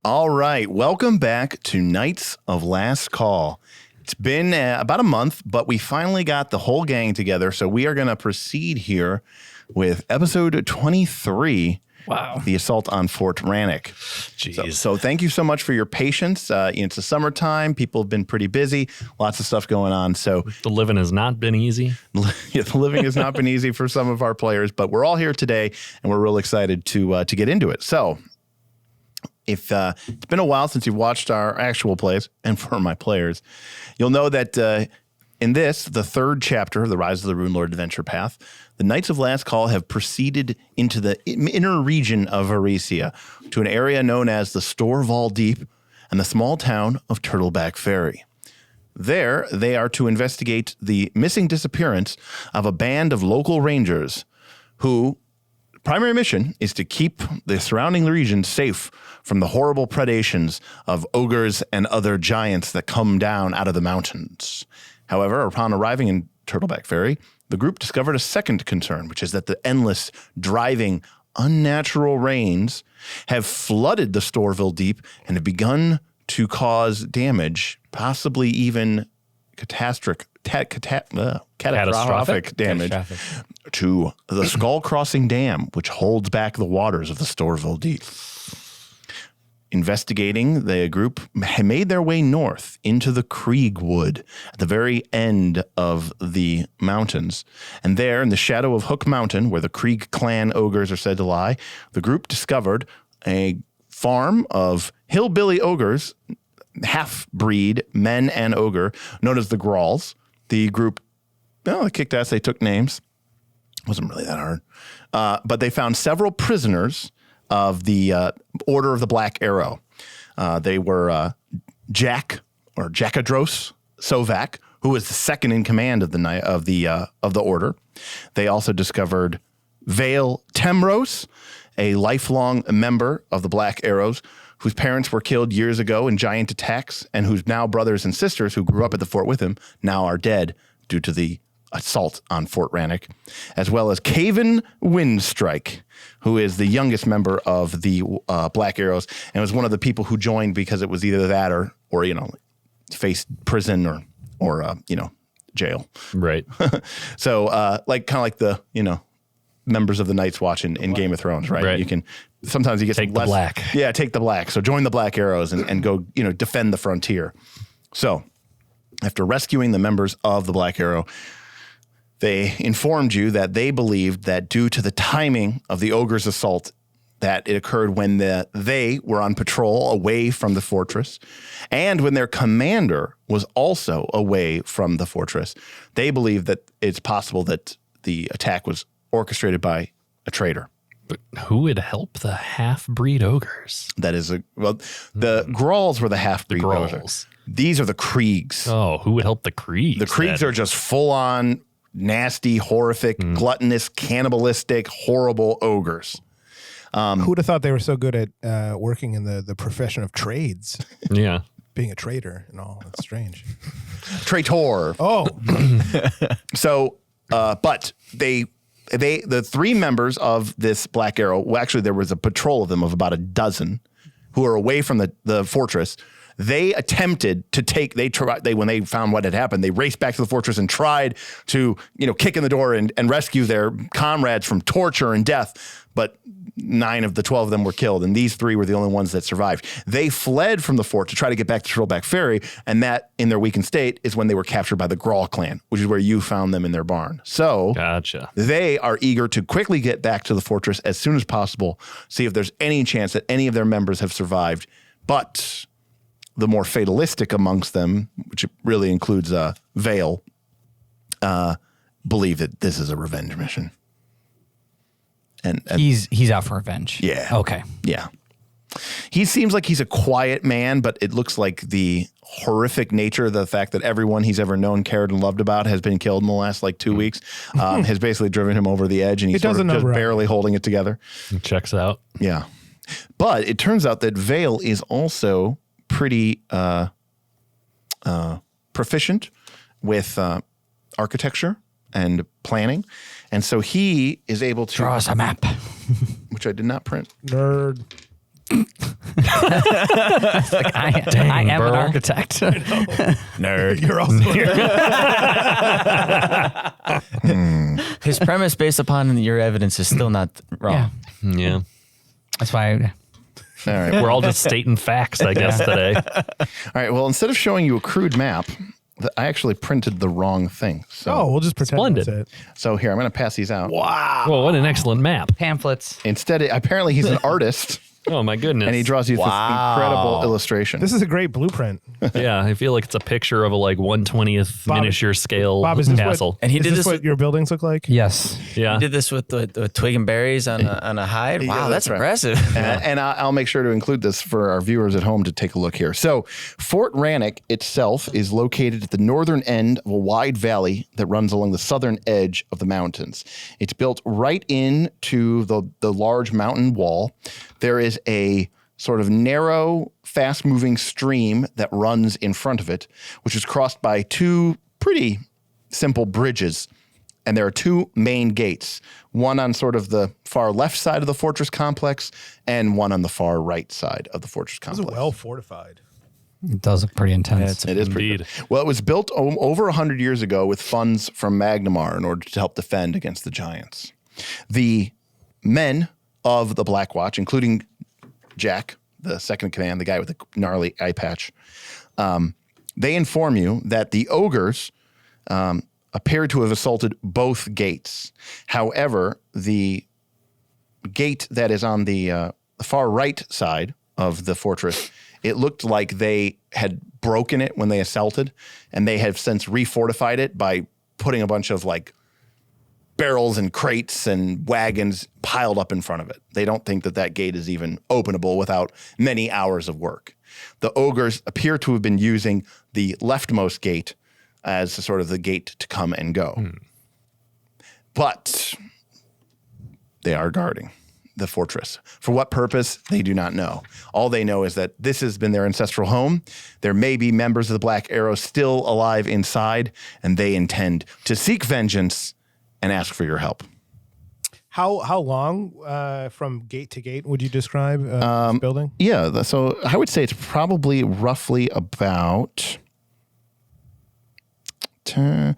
All right, welcome back to Knights of Last Call. It's been about a month, but we finally got the whole gang together, so we are going to proceed here with episode 23. Wow. The assault on Fort Rannick. Jeez. So thank you so much for your patience. It's the summertime. People have been pretty busy. Lots of stuff going on. So The living has not been easy. the living has not been easy for some of our players, but we're all here today, and we're real excited to get into it. So if it's been a while since you've watched our actual plays, and for my players, you'll know that in this, the third chapter of the Rise of the Runelord Adventure Path, the Knights of Last Call have proceeded into the inner region of Aricia to an area known as the Storval Deep and the small town of Turtleback Ferry. There, they are to investigate the missing disappearance of a band of local rangers who primary mission is to keep the surrounding region safe from the horrible predations of ogres and other giants that come down out of the mountains. However, upon arriving in Turtleback Ferry, the group discovered a second concern, which is that the endless, driving, unnatural rains have flooded the Storval Deep and have begun to cause damage, possibly even catastrophic damage to the Skull Crossing Dam, which holds back the waters of the Storval Deep. Investigating, the group made their way north into the Kreeg Wood at the very end of the mountains. And there, in the shadow of Hook Mountain, where the Kreeg Clan ogres are said to lie, the group discovered a farm of hillbilly ogres, half-breed men and ogre, known as the Gralls. The group, they kicked ass, they took names. Wasn't really that hard. But they found several prisoners of the Order of the Black Arrow. They were Jack or Jackadros Sovak, who was the second in command of the order. They also discovered Vale Temros, a lifelong member of the Black Arrows, whose parents were killed years ago in giant attacks, and whose now brothers and sisters who grew up at the fort with him now are dead due to the assault on Fort Rannick, as well as Caven Windstrike, who is the youngest member of the Black Arrows and was one of the people who joined because it was either that or faced prison or jail. Right. So kind of like the members of the Night's Watch in Game of Thrones, right? You can sometimes you get take some the less, black. Yeah, take the black. So join the Black Arrows and go defend the frontier. So after rescuing the members of the Black Arrow, they informed you that they believed that due to the timing of the ogre's assault, that it occurred when they were on patrol away from the fortress, and when their commander was also away from the fortress. They believe that it's possible that the attack was orchestrated by a traitor. But who would help the half-breed ogres? That is the Gralls were the half-breed ogres. These are the Kreegs. Oh, who would help the Kreegs? The Kreegs are just full-on nasty, horrific, gluttonous, cannibalistic, horrible ogres. Who would have thought they were so good at working in the profession of trades? Yeah. Being a trader and all. That's strange. Traitor. Oh. So, but the three members of this Black Arrow, well, actually there was a patrol of them of about a dozen who are away from the fortress. They attempted to when they found what had happened, they raced back to the fortress and tried to, kick in the door and rescue their comrades from torture and death. But 9 of the 12 of them were killed, and these 3 were the only ones that survived. They fled from the fort to try to get back to Turtleback Ferry, and that, in their weakened state, is when they were captured by the Grawl clan, which is where you found them in their barn. So gotcha. They are eager to quickly get back to the fortress as soon as possible, see if there's any chance that any of their members have survived. But the more fatalistic amongst them, which really includes Vale, believe that this is a revenge mission. And he's out for revenge. Yeah. Okay. Yeah. He seems like he's a quiet man, but it looks like the horrific nature of the fact that everyone he's ever known, cared, and loved about has been killed in the last 2 weeks has basically driven him over the edge, and he's sort of just barely holding it together. It checks out. Yeah. But it turns out that Vale is also pretty proficient with architecture and planning. And so he is able to draw us a map, which I did not print. Nerd. I am Burl. an architect. Nerd. You're also His premise based upon your evidence is still not wrong. Yeah. Yeah. That's why. All right. We're all just stating facts, I guess, today. All right. Well, instead of showing you a crude map, I actually printed the wrong thing. So, we'll just pretend Splendid. that's it. so here, I'm going to pass these out. Well, what an excellent map. Pamphlets. Instead, apparently he's an artist, Oh, my goodness. and he draws you this incredible illustration. This is a great blueprint. Yeah, I feel like it's a picture of a 1/20th Bob- miniature scale Bob, is this castle. And he is did this this what with, your buildings look like? Yes. Yeah. he did this with the twig and berries on a hide. Yeah, Wow, that's right. impressive. And I'll make sure to include this for our viewers at home to take a look here. So, Fort Rannick itself is located at the northern end of a wide valley that runs along the southern edge of the mountains. It's built right into the large mountain wall. There is a sort of narrow, fast-moving stream that runs in front of it, which is crossed by two pretty simple bridges. And there are two main gates, one on sort of the far left side of the fortress complex and one on the far right side of the fortress This is complex. well fortified. It does look pretty intense. It is pretty Indeed. good. Well, it was built over 100 years ago with funds from Magnamar in order to help defend against the giants. The men of the Black Watch, including Jack, the second in command, the guy with the gnarly eye patch, they inform you that the ogres appear to have assaulted both gates. However, the gate that is on the far right side of the fortress, it looked like they had broken it when they assaulted, and they have since refortified it by putting a bunch of barrels and crates and wagons piled up in front of it. They don't think that gate is even openable without many hours of work. The ogres appear to have been using the leftmost gate as sort of the gate to come and go. But they are guarding the fortress. For what purpose, they do not know. All they know is that this has been their ancestral home. There may be members of the Black Arrow still alive inside, and they intend to seek vengeance and ask for your help. How long from gate to gate would you describe this building? Yeah, so I would say it's probably roughly about 10,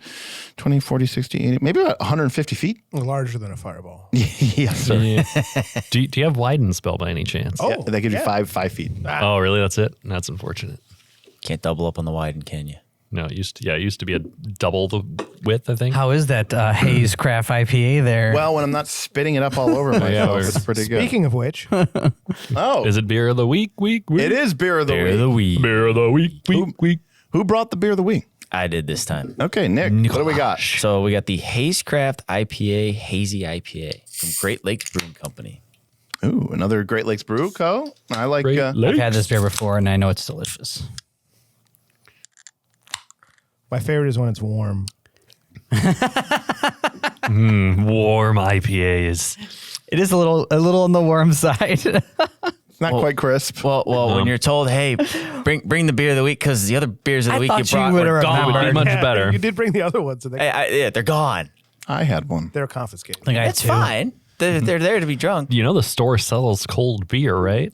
20, 40, 60, 80, maybe about 150 feet. Larger than a fireball. Yes, sir. Yeah. Do you have widen spell by any chance? Oh, Yeah, that gives you yeah. 5 feet. Oh, really? That's it? That's unfortunate. Can't double up on the widen, can you? No, it used to be a double the width, I think. How is that Haze Craft IPA there? Well, when I'm not spitting it up all over myself, we're- it's pretty good. Speaking of which, Oh, Is it beer of the week? it is beer of the Beer week. of the week. Beer of the week. Who brought the beer of the week? I did this time. Okay, Nick, what do we got? So we got the Hazecraft IPA, Hazy IPA from Great Lakes Brewing Company. Ooh, another Great Lakes Brew Co. I like. Great I've Lakes. had this beer before, and I know it's delicious. my favorite is when it's warm. Warm IPA is. It is a little on the warm side. It's not quite crisp. Well, when you're told, hey, bring the beer of the week because the other beers of the I week you thought you brought would were have gone. Would be remembered. much better. You did bring the other ones, so Yeah, they're gone. I had one. they're confiscated. Like I That's too. fine. They're there to be drunk. You know the store sells cold beer, right?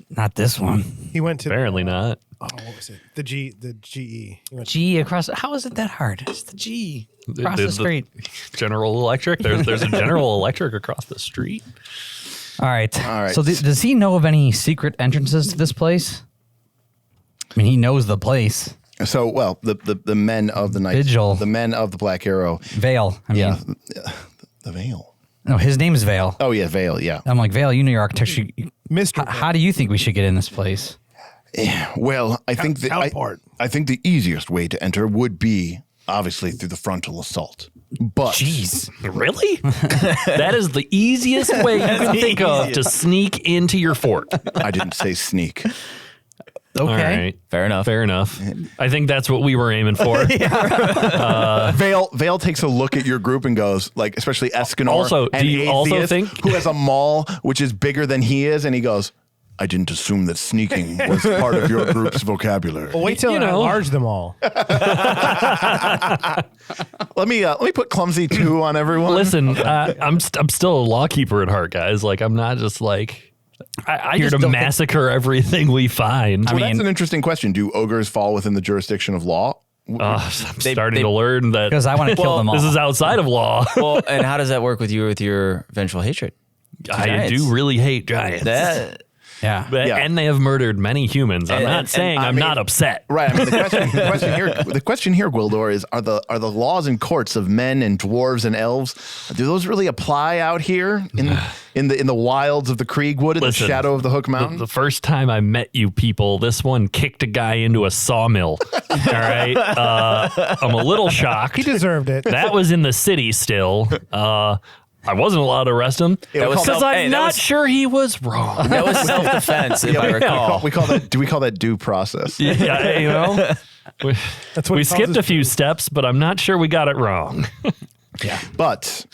Not this one. He went to Apparently not. Oh, what was it? The GE. He went G across. How is it that hard? It's the G across the street. General Electric. There's a General Electric across the street. All right. All right. So does he know of any secret entrances to this place? I mean, he knows the place. So, well, the men of the night, Vigil. the men of the Black Arrow. Vale. I mean, The Veil. no, his name is Vale. Oh yeah, Veil. Yeah. I'm like, Vale, you know your architecture. Mr. How do you think we should get in this place? Well, I think Teleport. I think the easiest way to enter would be obviously through the frontal assault. But Jeez. Really? That is the easiest way you can think of to sneak into your fort. I didn't say sneak. Okay. All right. Fair enough. Fair enough. I think that's what we were aiming for. Veil takes a look at your group and goes, like, especially Escanor. Also, and do you also Atheist, think- who has a maul which is bigger than he is, and he goes, I didn't assume that sneaking was part of your group's vocabulary. Well, wait till You I know. enlarge them all. Let me put clumsy 2 on everyone. Listen, I'm still a lawkeeper at heart, guys. Like, I'm not just like I here to massacre everything we find. Well, that's an interesting question. Do ogres fall within the jurisdiction of law? I'm starting to learn that because I want to kill them all. This is outside of law. Well, and how does that work with your vengeful hatred? I do really hate giants. Yeah. And they have murdered many humans. I'm not saying I'm not upset. Right. I mean, the question here, Gwildor, is are the laws and courts of men and dwarves and elves, do those really apply out here in the wilds of the Kreeg Wood in the shadow of the Hook Mountain? The first time I met you people, this one kicked a guy into a sawmill. All right. I'm a little shocked. He deserved it. That was in the city still. I wasn't allowed to arrest him because I'm not sure he was wrong. That was self-defense, if I recall. We call that due process. Yeah, you know, That's what we skipped a few steps, but I'm not sure we got it wrong. Yeah. But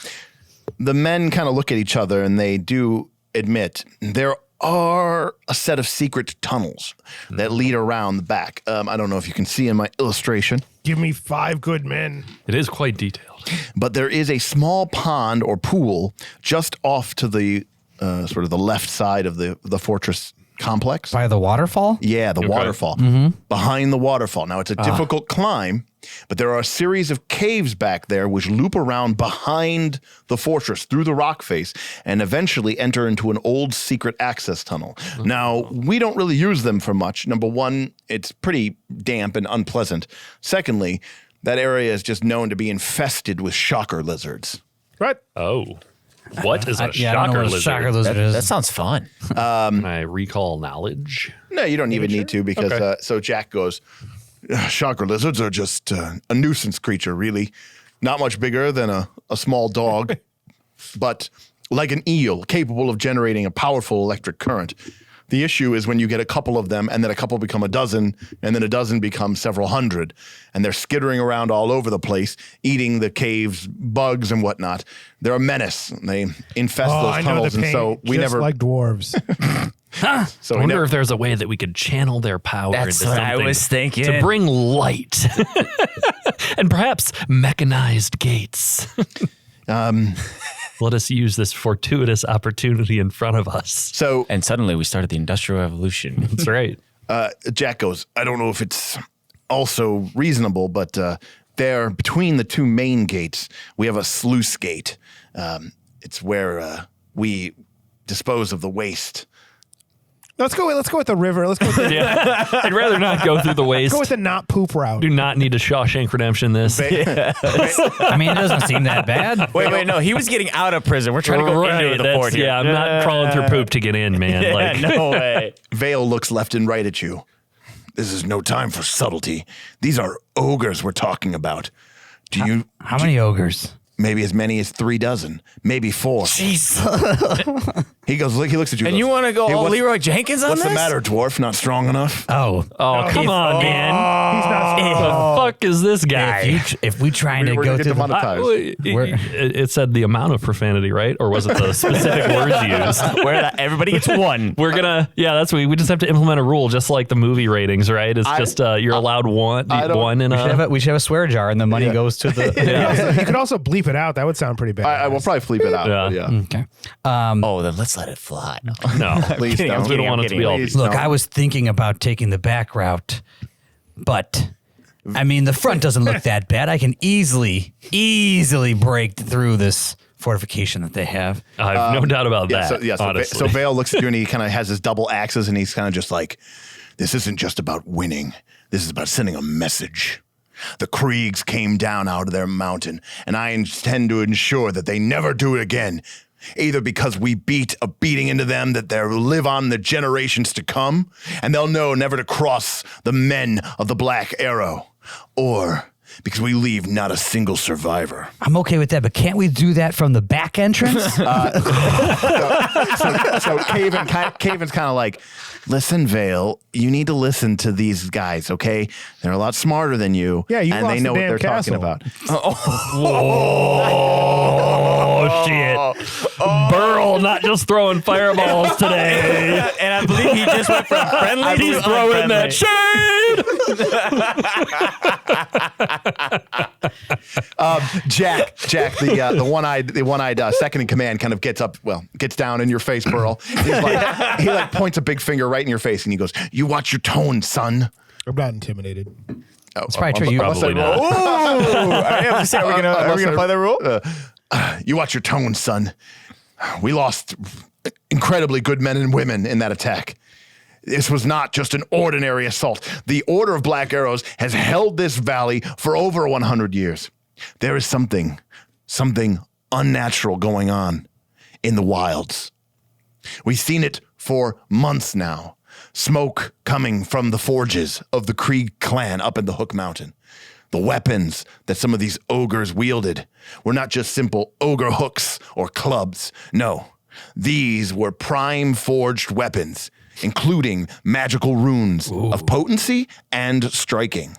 the men kind of look at each other and they do admit there are a set of secret tunnels that lead around the back. I don't know if you can see in my illustration. Give me 5 good men. It is quite detailed. But there is a small pond or pool just off to the sort of the left side of the fortress complex. By the waterfall? Yeah, the waterfall. Behind the waterfall. Now, it's a difficult climb, but there are a series of caves back there which loop around behind the fortress through the rock face and eventually enter into an old secret access tunnel. Now, we don't really use them for much. Number one, it's pretty damp and unpleasant. Secondly, that area is just known to be infested with shocker lizards. Right. Oh. What is a I don't know what a shocker lizard is. That sounds fun. Can I recall knowledge? No, you don't even need to because so Jack goes, shocker lizards are just a nuisance creature, really. Not much bigger than a small dog, but like an eel, capable of generating a powerful electric current. The issue is when you get a couple of them and then a couple become a dozen and then a dozen become several hundred and they're skittering around all over the place, eating the caves, bugs and whatnot. They're a menace. They infest those tunnels. And so we never like dwarves. So I wonder if there's a way that we could channel their power That's into what something I was thinking. to bring light and perhaps mechanized gates. Let us use this fortuitous opportunity in front of us. And suddenly we started the Industrial Revolution. That's right. Jack goes, I don't know if it's also reasonable, but there between the two main gates, we have a sluice gate. It's where we dispose of the waste. Let's go with the river. Let's go with the, I'd rather not go through the waste. go with the not poop route. Do not need a Shawshank Redemption this. I mean, it doesn't seem that bad. Wait, no. He was getting out of prison. We're trying to go into the fort here. Yeah, I'm not crawling through poop to get in, man. No way. Vale looks left and right at you. This is no time for subtlety. These are ogres we're talking about. How many ogres? Maybe as many as 3 dozen, maybe 4. Jeez. He looks at you. And you want to go all Leroy Jenkins on What's this? the matter, dwarf? Not strong enough? Oh, Come on, man. He's not. What the fuck is this guy? if we trying to We're go gonna through get the demonetized. It said the amount of profanity, right? Or was it the specific words used? Where everybody gets 1. We're gonna, that's we just have to implement a rule, just like the movie ratings, right? It's just you're allowed one in a. we should have a swear jar, and the money goes to the. You could also bleep it out. That would sound pretty bad. I will probably flip it out. Yeah. Yeah. Okay. Then let's let it fly. No, Please kidding, don't. I'm we don't want it to be all. Please. Look, No. I was thinking about taking the back route, but I mean, the front doesn't look that bad. I can easily break through this fortification that they have. I have no doubt about that. Honestly. So Vale looks at you and he kind of has his double axes and he's kind of just like, this isn't just about winning. This is about sending a message. The Kreegs came down out of their mountain, and I intend to ensure that they never do it again. Either because we beat a beating into them that they'll live on the generations to come, and they'll know never to cross the men of the Black Arrow, or because we leave not a single survivor. I'm okay with that, but can't we do that from the back entrance? So Caven's kind of like, listen, Vale, you need to listen to these guys, okay? They're a lot smarter than you. Yeah, you and lost they know the what damn they're castle. talking about. Oh shit! Burl not just throwing fireballs today. And I believe he just went from friendly He's to throwing unfriendly. that shade. Jack, the one-eyed second in command kind of gets down in your face, Burl. He points a big finger right in your face and he goes, "You watch your tone, son." I'm not intimidated. It's probably true. Probably not. Ooh, are we gonna play the rule? You watch your tone, son. We lost incredibly good men and women in that attack. This was not just an ordinary assault. The Order of Black Arrows has held this valley for over 100 years. There is something unnatural going on in the wilds. We've seen it for months now. Smoke coming from the forges of the Kreeg Clan up in the Hook Mountain. The weapons that some of these ogres wielded were not just simple ogre hooks or clubs. No, these were prime forged weapons, including magical runes of potency and striking.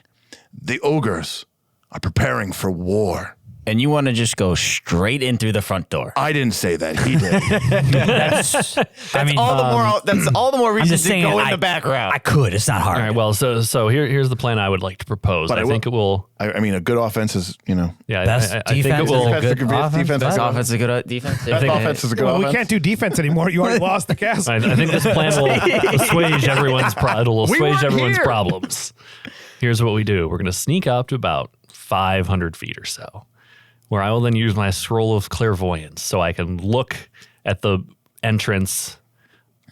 The ogres are preparing for war. And you want to just go straight in through the front door. I didn't say that. He did. That's all the more reason just to saying, go in the back route. I could. It's not hard. All right. Well, so here's the plan I would like to propose. But I think it will. I mean, a good offense is, Yeah, Best I think it defense will. is a good offense. defense Best is Offense is a good defense. offense is a good Well, offense. we can't do defense anymore. You already lost the castle. I think this plan will assuage everyone's problems. Here's what we do. We're going to sneak up to about 500 feet or so, where I will then use my scroll of clairvoyance so I can look at the entrance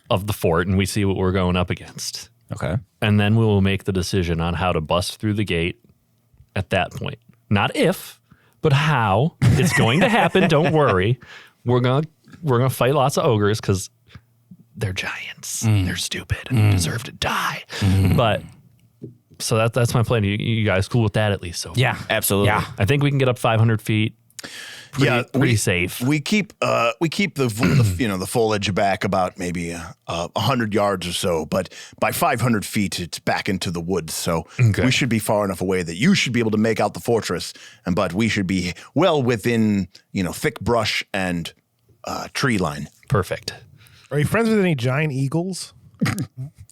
of the fort and we see what we're going up against. Okay. And then we will make the decision on how to bust through the gate at that point. Not if, but how. It's going to happen. Don't worry. We're gonna fight lots of ogres because they're giants. They're stupid and deserve to die. But so that's my plan. You guys cool with that at least? So far? Yeah. Absolutely. Yeah. I think we can get up 500 feet. Pretty safe. We keep the foliage back about maybe 100 yards or so, but by 500 feet it's back into the woods. So we should be far enough away that you should be able to make out the fortress, but we should be well within thick brush and tree line. Perfect. Are you friends with any giant eagles?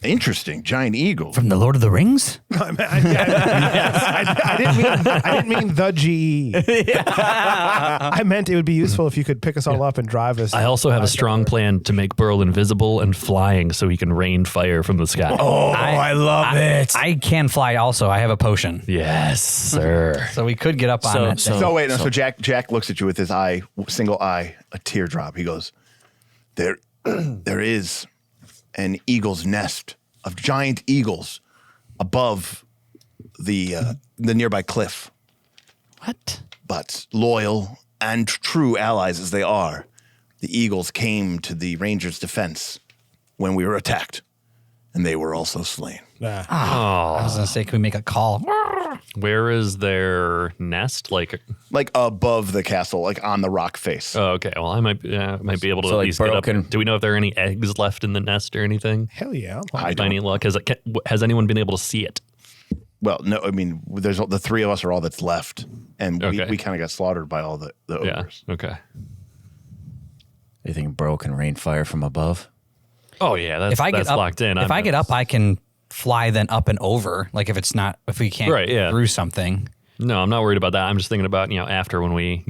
Interesting, giant eagle. From the Lord of the Rings? I didn't mean the GE. I meant it would be useful if you could pick us all up and drive us. I also have a strong plan to make Burl invisible and flying so he can rain fire from the sky. Oh, I love it. I can fly also. I have a potion. Yes, sir. So we could get up on it. So Jack looks at you with his single eye, a teardrop. He goes, there is an eagle's nest of giant eagles above the nearby cliff. What? But loyal and true allies as they are, the eagles came to the Rangers' defense when we were attacked, and they were also slain. I was going to say, can we make a call? Where is their nest? Like above the castle, like on the rock face. Oh, okay. Well, I might be able to So, at like, least get up. Burl can- Do we know if there are any eggs left in the nest or anything? Hell yeah. I By any don't. luck, has anyone been able to see it? Well, no, I mean, there's the three of us are all that's left, and Okay. we kind of got slaughtered by all the ogres. Yeah. Okay. You think Burl can rain fire from above? Oh yeah, that's Up, locked in. If I get up, I can fly then up and over. Like if we can't Right, yeah. through something. No, I'm not worried about that. I'm just thinking about after when we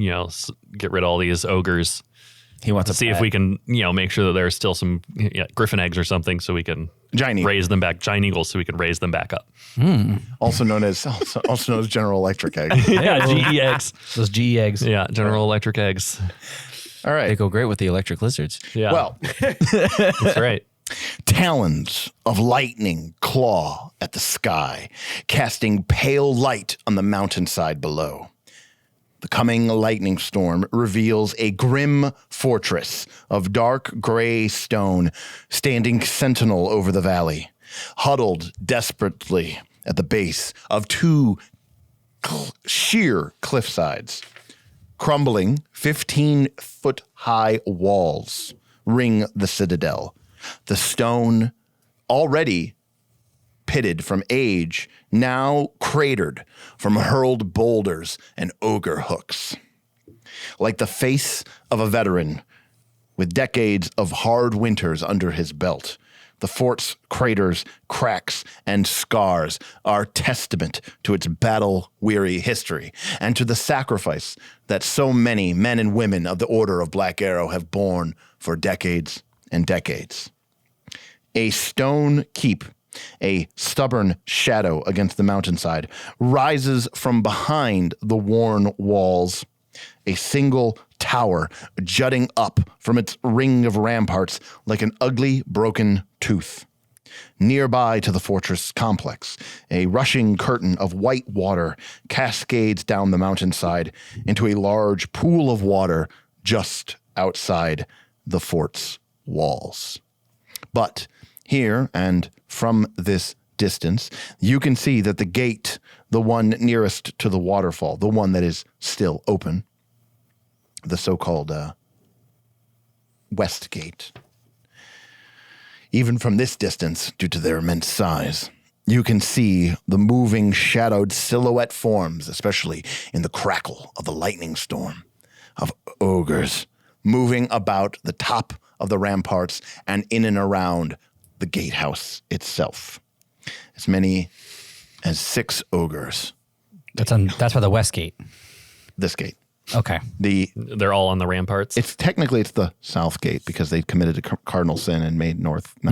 get rid of all these ogres, He wants to see if we can make sure that there's still some griffin eggs or something so we can Giant eagle. raise them back. Giant eagles so we can raise them back up. Also known as General Electric egg. Yeah, GE eggs. Those GE eggs. Yeah, General Electric eggs. All They right. go great with the electric lizards. Yeah. Well, that's right. talons of lightning claw at the sky, casting pale light on the mountainside below. The coming lightning storm reveals a grim fortress of dark gray stone standing sentinel over the valley, huddled desperately at the base of two sheer cliff sides. Crumbling 15-foot-high walls ring the citadel. The stone, already pitted from age, now cratered from hurled boulders and ogre hooks. Like the face of a veteran with decades of hard winters under his belt, The fort's craters, cracks, and scars are testament to its battle-weary history and to the sacrifice that so many men and women of the Order of Black Arrow have borne for decades and decades. A stone keep, a stubborn shadow against the mountainside, rises from behind the worn walls. A single tower jutting up from its ring of ramparts like an ugly broken tooth. Nearby to the fortress complex, a rushing curtain of white water cascades down the mountainside into a large pool of water just outside the fort's walls. But here, and from this distance, you can see that the gate, the one nearest to the waterfall, the one that is still open, the so-called West Gate. Even from this distance, due to their immense size, you can see the moving shadowed silhouette forms, especially in the crackle of the lightning storm, of ogres moving about the top of the ramparts and in and around the gatehouse itself. As many as 6 ogres. That's by the West Gate. This gate. Okay. They're all on the ramparts. It's the South Gate because they committed a cardinal sin and made north. Oh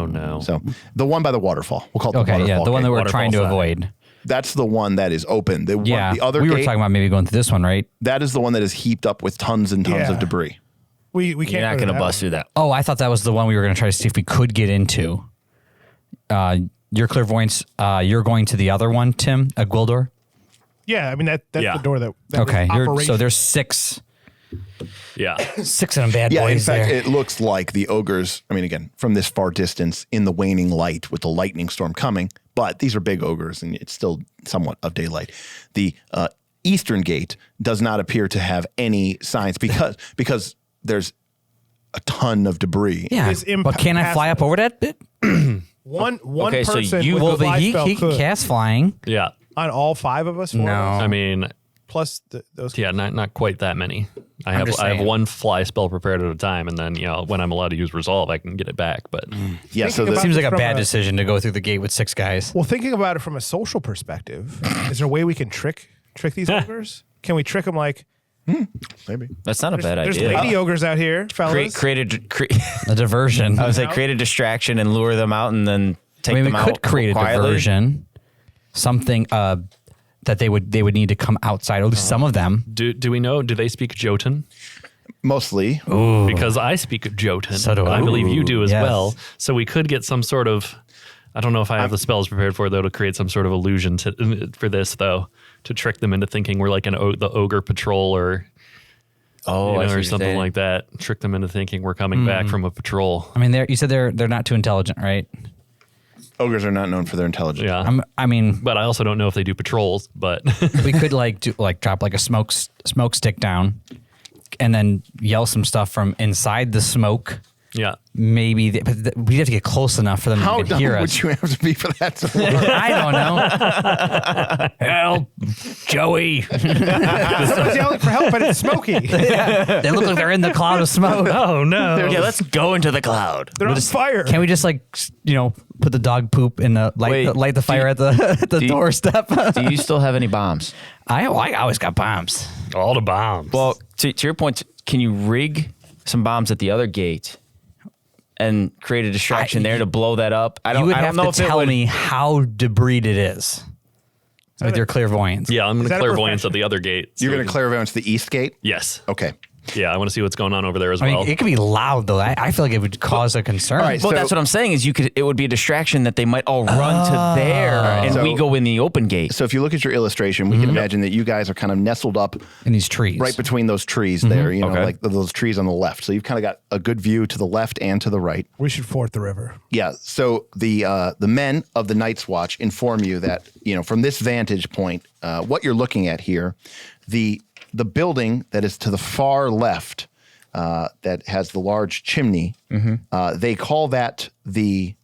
no. So the one by the waterfall. We'll call it the Okay, waterfall yeah, the one gate. that we're Waterfall trying to side. avoid. That's the one that is open. The other we were gate, talking about maybe going through this one, right? that is the one that is heaped up with tons and tons Yeah. of debris. We can't. You're not go going to that bust one. through that. Oh, I thought that was the one we were going to try to see if we could get into. Your clairvoyance, you're going to the other one, Tim, a Gwildor? Yeah, I mean that's Yeah. the door that Okay, was so operational. there's 6 Yeah. of them bad Yeah, in boys fact, there. it looks like the ogres, I mean, again, from this far distance in the waning light with the lightning storm coming, but these are big ogres and it's still somewhat of daylight. The eastern gate does not appear to have any signs because there's a ton of debris. Yeah, is but can I fly up over that bit? One Okay, so person you- with Well, the fly he spell can could. cast flying. Yeah. On all 5 of us. 4 No. of us? I mean, Plus those. yeah, not quite that many. I I'm have just I have saying. one fly spell prepared at a time, and then when I'm allowed to use resolve, I can get it back. But Yeah, so Thinking the, about Seems like a from bad a- decision to go through the gate with 6 guys. Well, thinking about it from a social perspective, is there a way we can trick these ogres? Can we trick them like maybe. That's not a bad there's idea. lady ogres out here, fellas? A diversion. I would say create a distraction and lure them out and then take I mean, them we out could create a quietly. diversion. Something that they would need to come outside. At least some of them. do we know? Do they speak Jotun? Mostly. Because I speak Jotun. So do and I. I believe you do as Yes. well. So we could get some sort of. I don't know if I have the spells prepared for it, though, to create some sort of illusion for this, though, to trick them into thinking we're like the ogre patrol or Oh, I see what or you're something saying. like that. Trick them into thinking we're coming back from a patrol. I mean, you said they're not too intelligent, right? Ogres are not known for their intelligence. Yeah. I mean, But I also don't know if they do patrols, but we could drop like a smoke stick down, and then yell some stuff from inside the smoke. yeah. Maybe we'd have to get close enough for them How to even dumb hear would us. you have to be for that to work? I don't know. Help, Joey. Someone's yelling for help, but it's smoky. They look like they're in the cloud of smoke. Oh, no. Yeah, let's go into the cloud. They're on fire. Can we just put the dog poop in the Wait, light the fire at the you- doorstep? Do you still have any bombs? I always got bombs. All the bombs. Well, to your point, can you rig some bombs at the other gate and create a distraction there to blow that up? I You would don't have know to if it tell would- me how debris it is with your clairvoyance. yeah, I'm going Is to that a clairvoyance profession? at the other gate. You're so going to clairvoyance the east gate? Yes. Okay. Yeah, I want to see what's going on over there as I mean, well. it could be loud though. I feel like it would cause a concern. All right, Well, So- that's what I'm saying is it would be a distraction that they might all run to there and So- we go in the open gate. So if you look at your illustration, we can imagine that you guys are kind of nestled up In these trees. right between those trees there, Okay. like those trees on the left. So you've kind of got a good view to the left and to the right. We should ford the river. Yeah. So the men of the Night's Watch inform you that, from this vantage point, what you're looking at here, the building that is to the far left, that has the large chimney, they call that the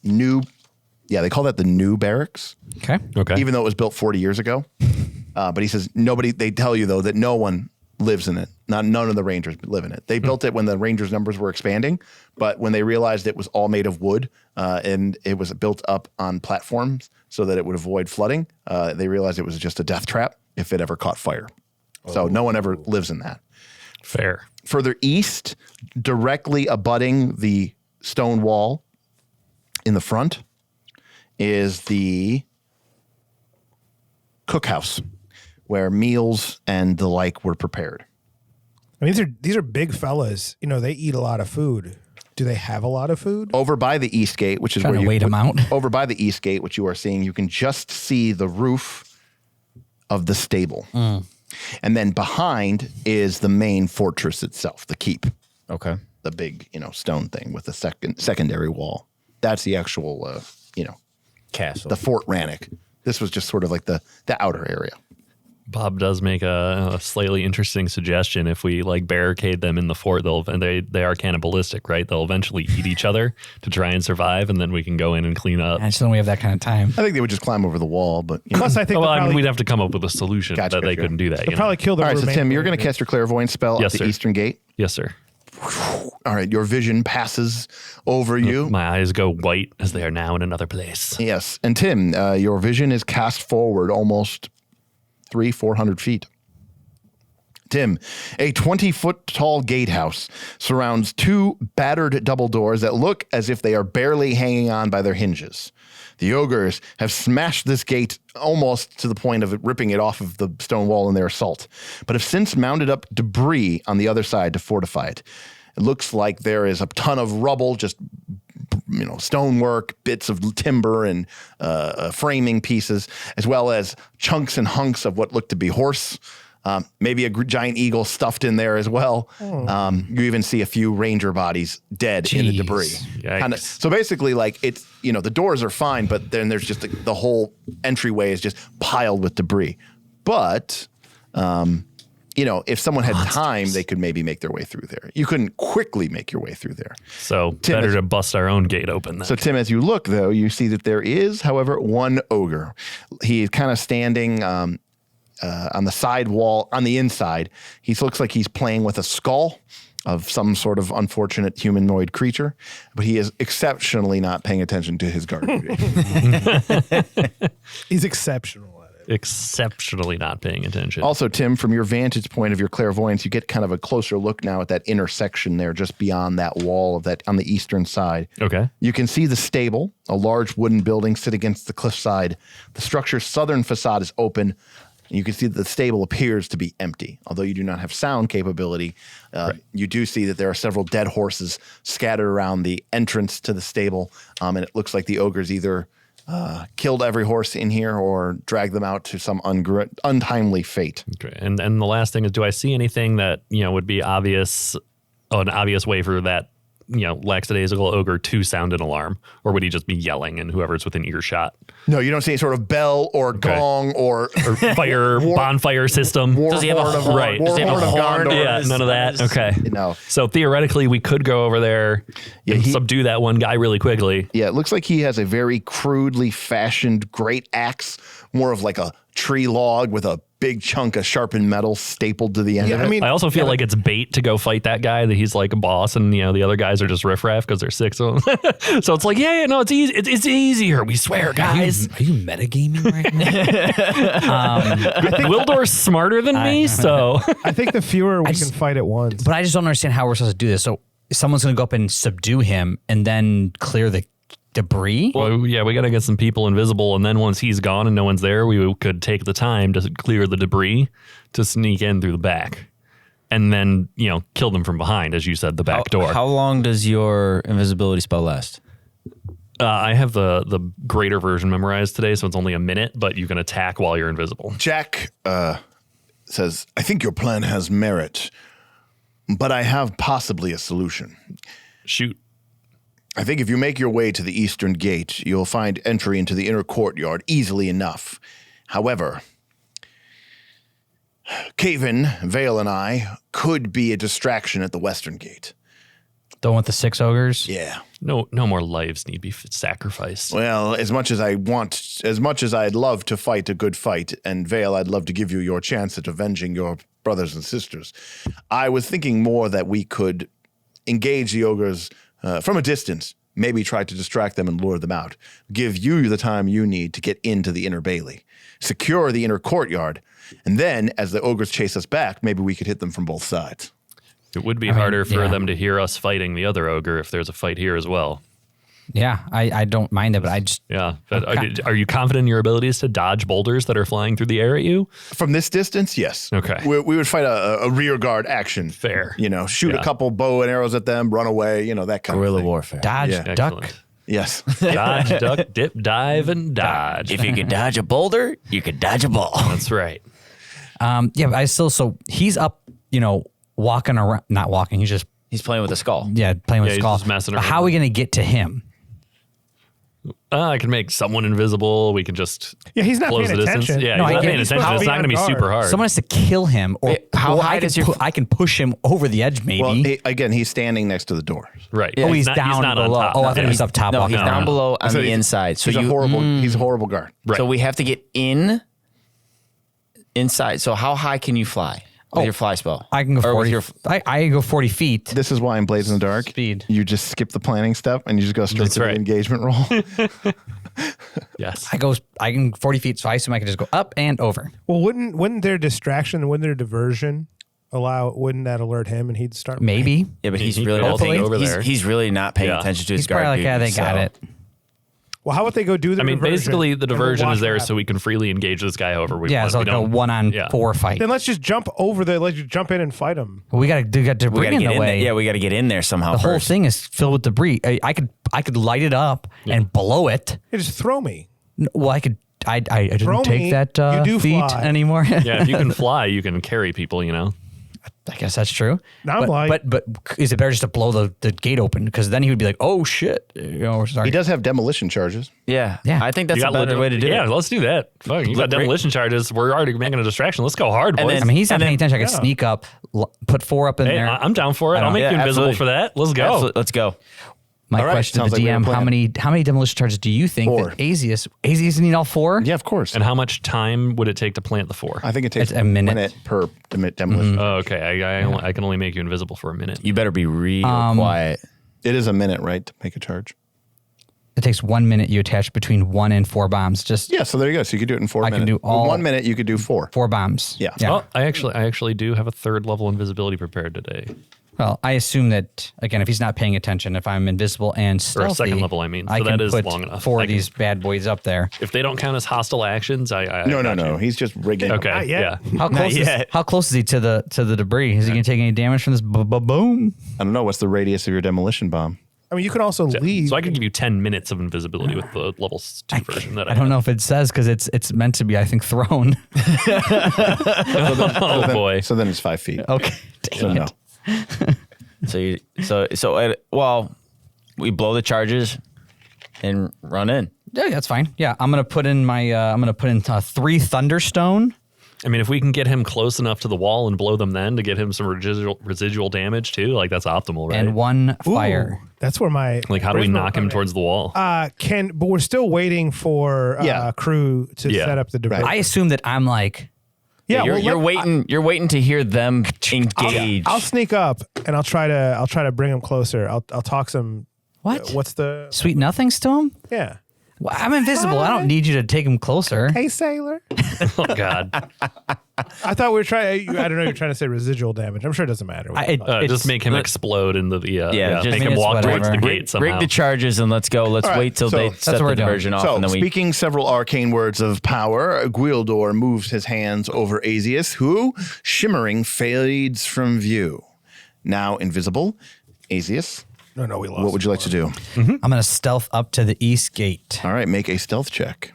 new barracks, Okay. okay. even though it was built 40 years ago. But he says they tell you though that no one lives in it None of the Rangers live in it. They built it when the Rangers' numbers were expanding, but when they realized it was all made of wood and it was built up on platforms so that it would avoid flooding, they realized it was just a death trap if it ever caught fire. So no one ever lives in that. Fair. Further east, directly abutting the stone wall in the front, is the cookhouse where meals and the like were prepared. I mean, these are big fellas. You know, they eat a lot of food. Do they have a lot of food? Over by the east gate, which is Trying where to you wait 'em out. Over by the east gate, which you are seeing, you can just see the roof of the stable. And then behind is the main fortress itself, the keep. Okay. The big, stone thing with the secondary wall. That's the actual, Castle. the Fort Rannick. This was just sort of like the outer area. Bob does make a slightly interesting suggestion. If we like barricade them in the fort, they are cannibalistic, right? They'll eventually eat each other to try and survive, and then we can go in and clean up. I just don't know we have that kind of time. I think they would just climb over the wall, but Plus, I think Well, they'll probably, we'd have to come up with a solution Gotcha, that they gotcha. couldn't do that. they'll probably kill the all right. So remaining Tim, you're going to Rangers. cast your clairvoyance spell Yes, at the sir. eastern gate. Yes, sir. All right, your vision passes over you. My eyes go white as they are now in another place. Yes, and Tim, your vision is cast forward almost 400 feet. Tim, a 20-foot tall gatehouse surrounds two battered double doors that look as if they are barely hanging on by their hinges. The ogres have smashed this gate almost to the point of ripping it off of the stone wall in their assault, but have since mounted up debris on the other side to fortify it. It looks like there is a ton of rubble, just stonework, bits of timber and framing pieces, as well as chunks and hunks of what look to be horse. Maybe a giant eagle stuffed in there as well. You even see a few ranger bodies dead in the debris. Yikes. So basically, like it's the doors are fine, but then there's just the whole entryway is just piled with debris. But if someone had time, they could maybe make their way through there. You couldn't quickly make your way through there. So Tim, better as- to bust our own gate open then. So Tim, as you look though, you see that there is, however, one ogre. He is kind of standing on the side wall, on the inside. He looks like he's playing with a skull of some sort of unfortunate humanoid creature, but he is exceptionally not paying attention to his guard duty. He's exceptional at it. Exceptionally not paying attention. Also, Tim, from your vantage point of your clairvoyance, you get kind of a closer look now at that intersection there, just beyond that wall of that on the eastern side. Okay. You can see the stable, a large wooden building sit against the cliffside. The structure's southern facade is open. You can see that the stable appears to be empty. Although you do not have sound capability, you do see that there are several dead horses scattered around the entrance to the stable. And it looks like the ogres either killed every horse in here or dragged them out to some untimely fate. Okay. And the last thing is, do I see anything that, would be obvious, an obvious way for that, lackadaisical ogre to sound an alarm? Or would he just be yelling and whoever's within earshot? No, you don't see any sort of bell or gong or Fire, bonfire system? Does he have a horn? Right. Does he have a Warhorn of horn? Gondor. Yeah, none of that. Okay. No. So theoretically, we could go over there and subdue that one guy really quickly. Yeah, it looks like he has a very crudely fashioned great axe, more of like a tree log with a big chunk of sharpened metal stapled to the end of it. I also feel like it's bait to go fight that guy, that he's like a boss and, the other guys are just riffraff because there's 6 of them. So it's like, no, it's easy. It's easier. We swear, guys. Are you metagaming right now? Wildor's smarter than me, so. I think the fewer we can fight at once. But I just don't understand how we're supposed to do this. So someone's going to go up and subdue him and then clear the debris? Well, yeah, we got to get some people invisible, and then once he's gone and no one's there, we could take the time to clear the debris to sneak in through the back. And then, kill them from behind, as you said, the back door. How long does your invisibility spell last? I have the greater version memorized today, so it's only a minute, but you can attack while you're invisible. Jack says, I think your plan has merit, but I have possibly a solution. Shoot. I think if you make your way to the eastern gate, you'll find entry into the inner courtyard easily enough. However, Caven, Vale, and I could be a distraction at the western gate. The one with the 6 ogres? Yeah. No more lives need be sacrificed. Well, as much as I'd love to fight a good fight, and Vale, I'd love to give you your chance at avenging your brothers and sisters, I was thinking more that we could engage the ogres from a distance, maybe try to distract them and lure them out, give you the time you need to get into the inner bailey, secure the inner courtyard, and then as the ogres chase us back, maybe we could hit them from both sides. It would be harder for them to hear us fighting the other ogre if there's a fight here as well. Yeah, I don't mind it, but I just... Yeah, but are you confident in your abilities to dodge boulders that are flying through the air at you? From this distance, yes. Okay. We would fight a rear guard action. Fair. Shoot a couple bow and arrows at them, run away, that kind Guerrilla of thing. warfare. Dodge, Excellent. duck. Yes. Dodge, duck, dip, dive, and dodge. If you could dodge a boulder, you could dodge a ball. That's right. Yeah, but I still... So he's up, walking around... Not walking, he's just... He's playing with a skull. Yeah, playing with Yeah, he's skull. just messing But around. how are we going to get to him? I can make someone invisible. We can just he's not close paying the distance. attention. Yeah, No, he's I not get- paying he's attention. supposed It's to not be going to be on super guard. hard. Someone has to kill him, or, How or high I does can your- I can push him over the edge, maybe. Well, again, he's standing next to the door. Right. oh, he's not, down not below. on top. Oh, I thought he was up top. No, walking he's down around. below on So the he's- inside. So he's a horrible guard. Right. So we have to get inside. So how high can you fly with your fly spell? I can go Or 40. with I can go 40 feet. This is why in Blades in the Dark, Speed. you just skip the planning step and you just go straight That's to right. the engagement roll. Yes. I can 40 feet, so I assume I can just go up and over. Well, wouldn't their distraction, wouldn't their diversion wouldn't that alert him and he'd start? Maybe. Yeah, but he's He really could not also paying, go over he's, there. he's really not paying Yeah. attention to his He's guard probably like, yeah, they duty, got so- it. Well, how would they go do the I mean, diversion? basically, the and we'll diversion watch is there what so we can freely engage this guy however we Yeah, want. it's like We a don't- 1-on-4 fight. Then let's just jump over let's just jump in and fight him. Well, we got to We bring gotta in get the in there. way. Yeah, we got to get in there somehow The whole first. thing is filled with debris. I could light it up and blow it. Hey, just throw me. Well, I Throw didn't take me. that You do feat fly. anymore. Yeah, if you can fly, you can carry people, I guess that's true. Now I'm like- but is it better just to blow the gate open? Because then he would be like, oh shit, sorry. He does have demolition charges. Yeah. I think that's You a better way to do Yeah, it. let's do that. Fuck, you got demolition charges. We're already making a distraction. Let's go hard, And boys. then- I mean, he's not And paying then- attention. I could sneak up, put 4 up in hey, there. I'm down for it. I'll make Yeah, you invisible absolutely. for that. Let's go. Absolutely. Let's go. My All right, question to sounds the like we have DM: a plan. how many demolition charges do you think 4. that Azius need all 4? Yeah, of course. And how much time would it take to plant the 4? I think it takes It's a minute. per demolition. Oh, okay. I can only make you invisible for a minute. You better be real quiet. It is a minute, right, to make a charge? It takes 1 minute. You attach between 1 and 4 bombs. Just Yeah, so there you go. So you could do it in 4 I minutes. can do all- In 1 minute, you could do 4. 4 bombs. Yeah. Oh, I actually do have a 3rd level invisibility prepared today. Well, I assume that again, if he's not paying attention, if I'm invisible and Or a stealthy, 2nd level, I mean. I So can that is put long enough. 4 I of can- these bad boys up there. If they don't count as hostile actions, I No. got you. He's just rigging. Okay. Not yet. Yeah. How close is he to the debris? Is he going to take any damage from this? Boom. I don't know. What's the radius of your demolition bomb? I mean, you can also leave. So I could give you 10 minutes of invisibility with the level 2 version that I I don't know if it says because it's meant to be, I think, thrown. Oh, boy. So then it's 5 feet. Okay. So no. Well, we blow the charges and run in. Yeah, that's fine. Yeah, I'm gonna put in 3 thunderstone. I mean, if we can get him close enough to the wall and blow them then to get him some residual damage too, like that's optimal, right? And 1 Ooh, fire. That's where my Like, how do we where's my knock him weapon? towards the wall? But we're still waiting for Yeah. crew to Yeah. set up the diversion. I assume that I'm like, Yeah, you're waiting. You're waiting to hear them engage. I'll sneak up and I'll try to bring him closer. I'll talk some. what? What's the? Sweet nothings to him? Yeah. Well, I'm invisible. I don't need you to take him closer. Hey, sailor. Oh God! I thought we were trying. I don't know. You're trying to say residual damage. I'm sure it doesn't matter. Just make him explode in the just make make him it walk towards whatever. the gate somehow. Break the charges and let's go. Let's All right, wait till so they that's set what the we're doing. diversion off, So, and then we. speaking several arcane words of power, Gwildor moves his hands over Azius, who, shimmering, fades from view. Now invisible, Azius, No, we lost. what would you like to do? I'm gonna stealth up to the east gate. All right, make a stealth check.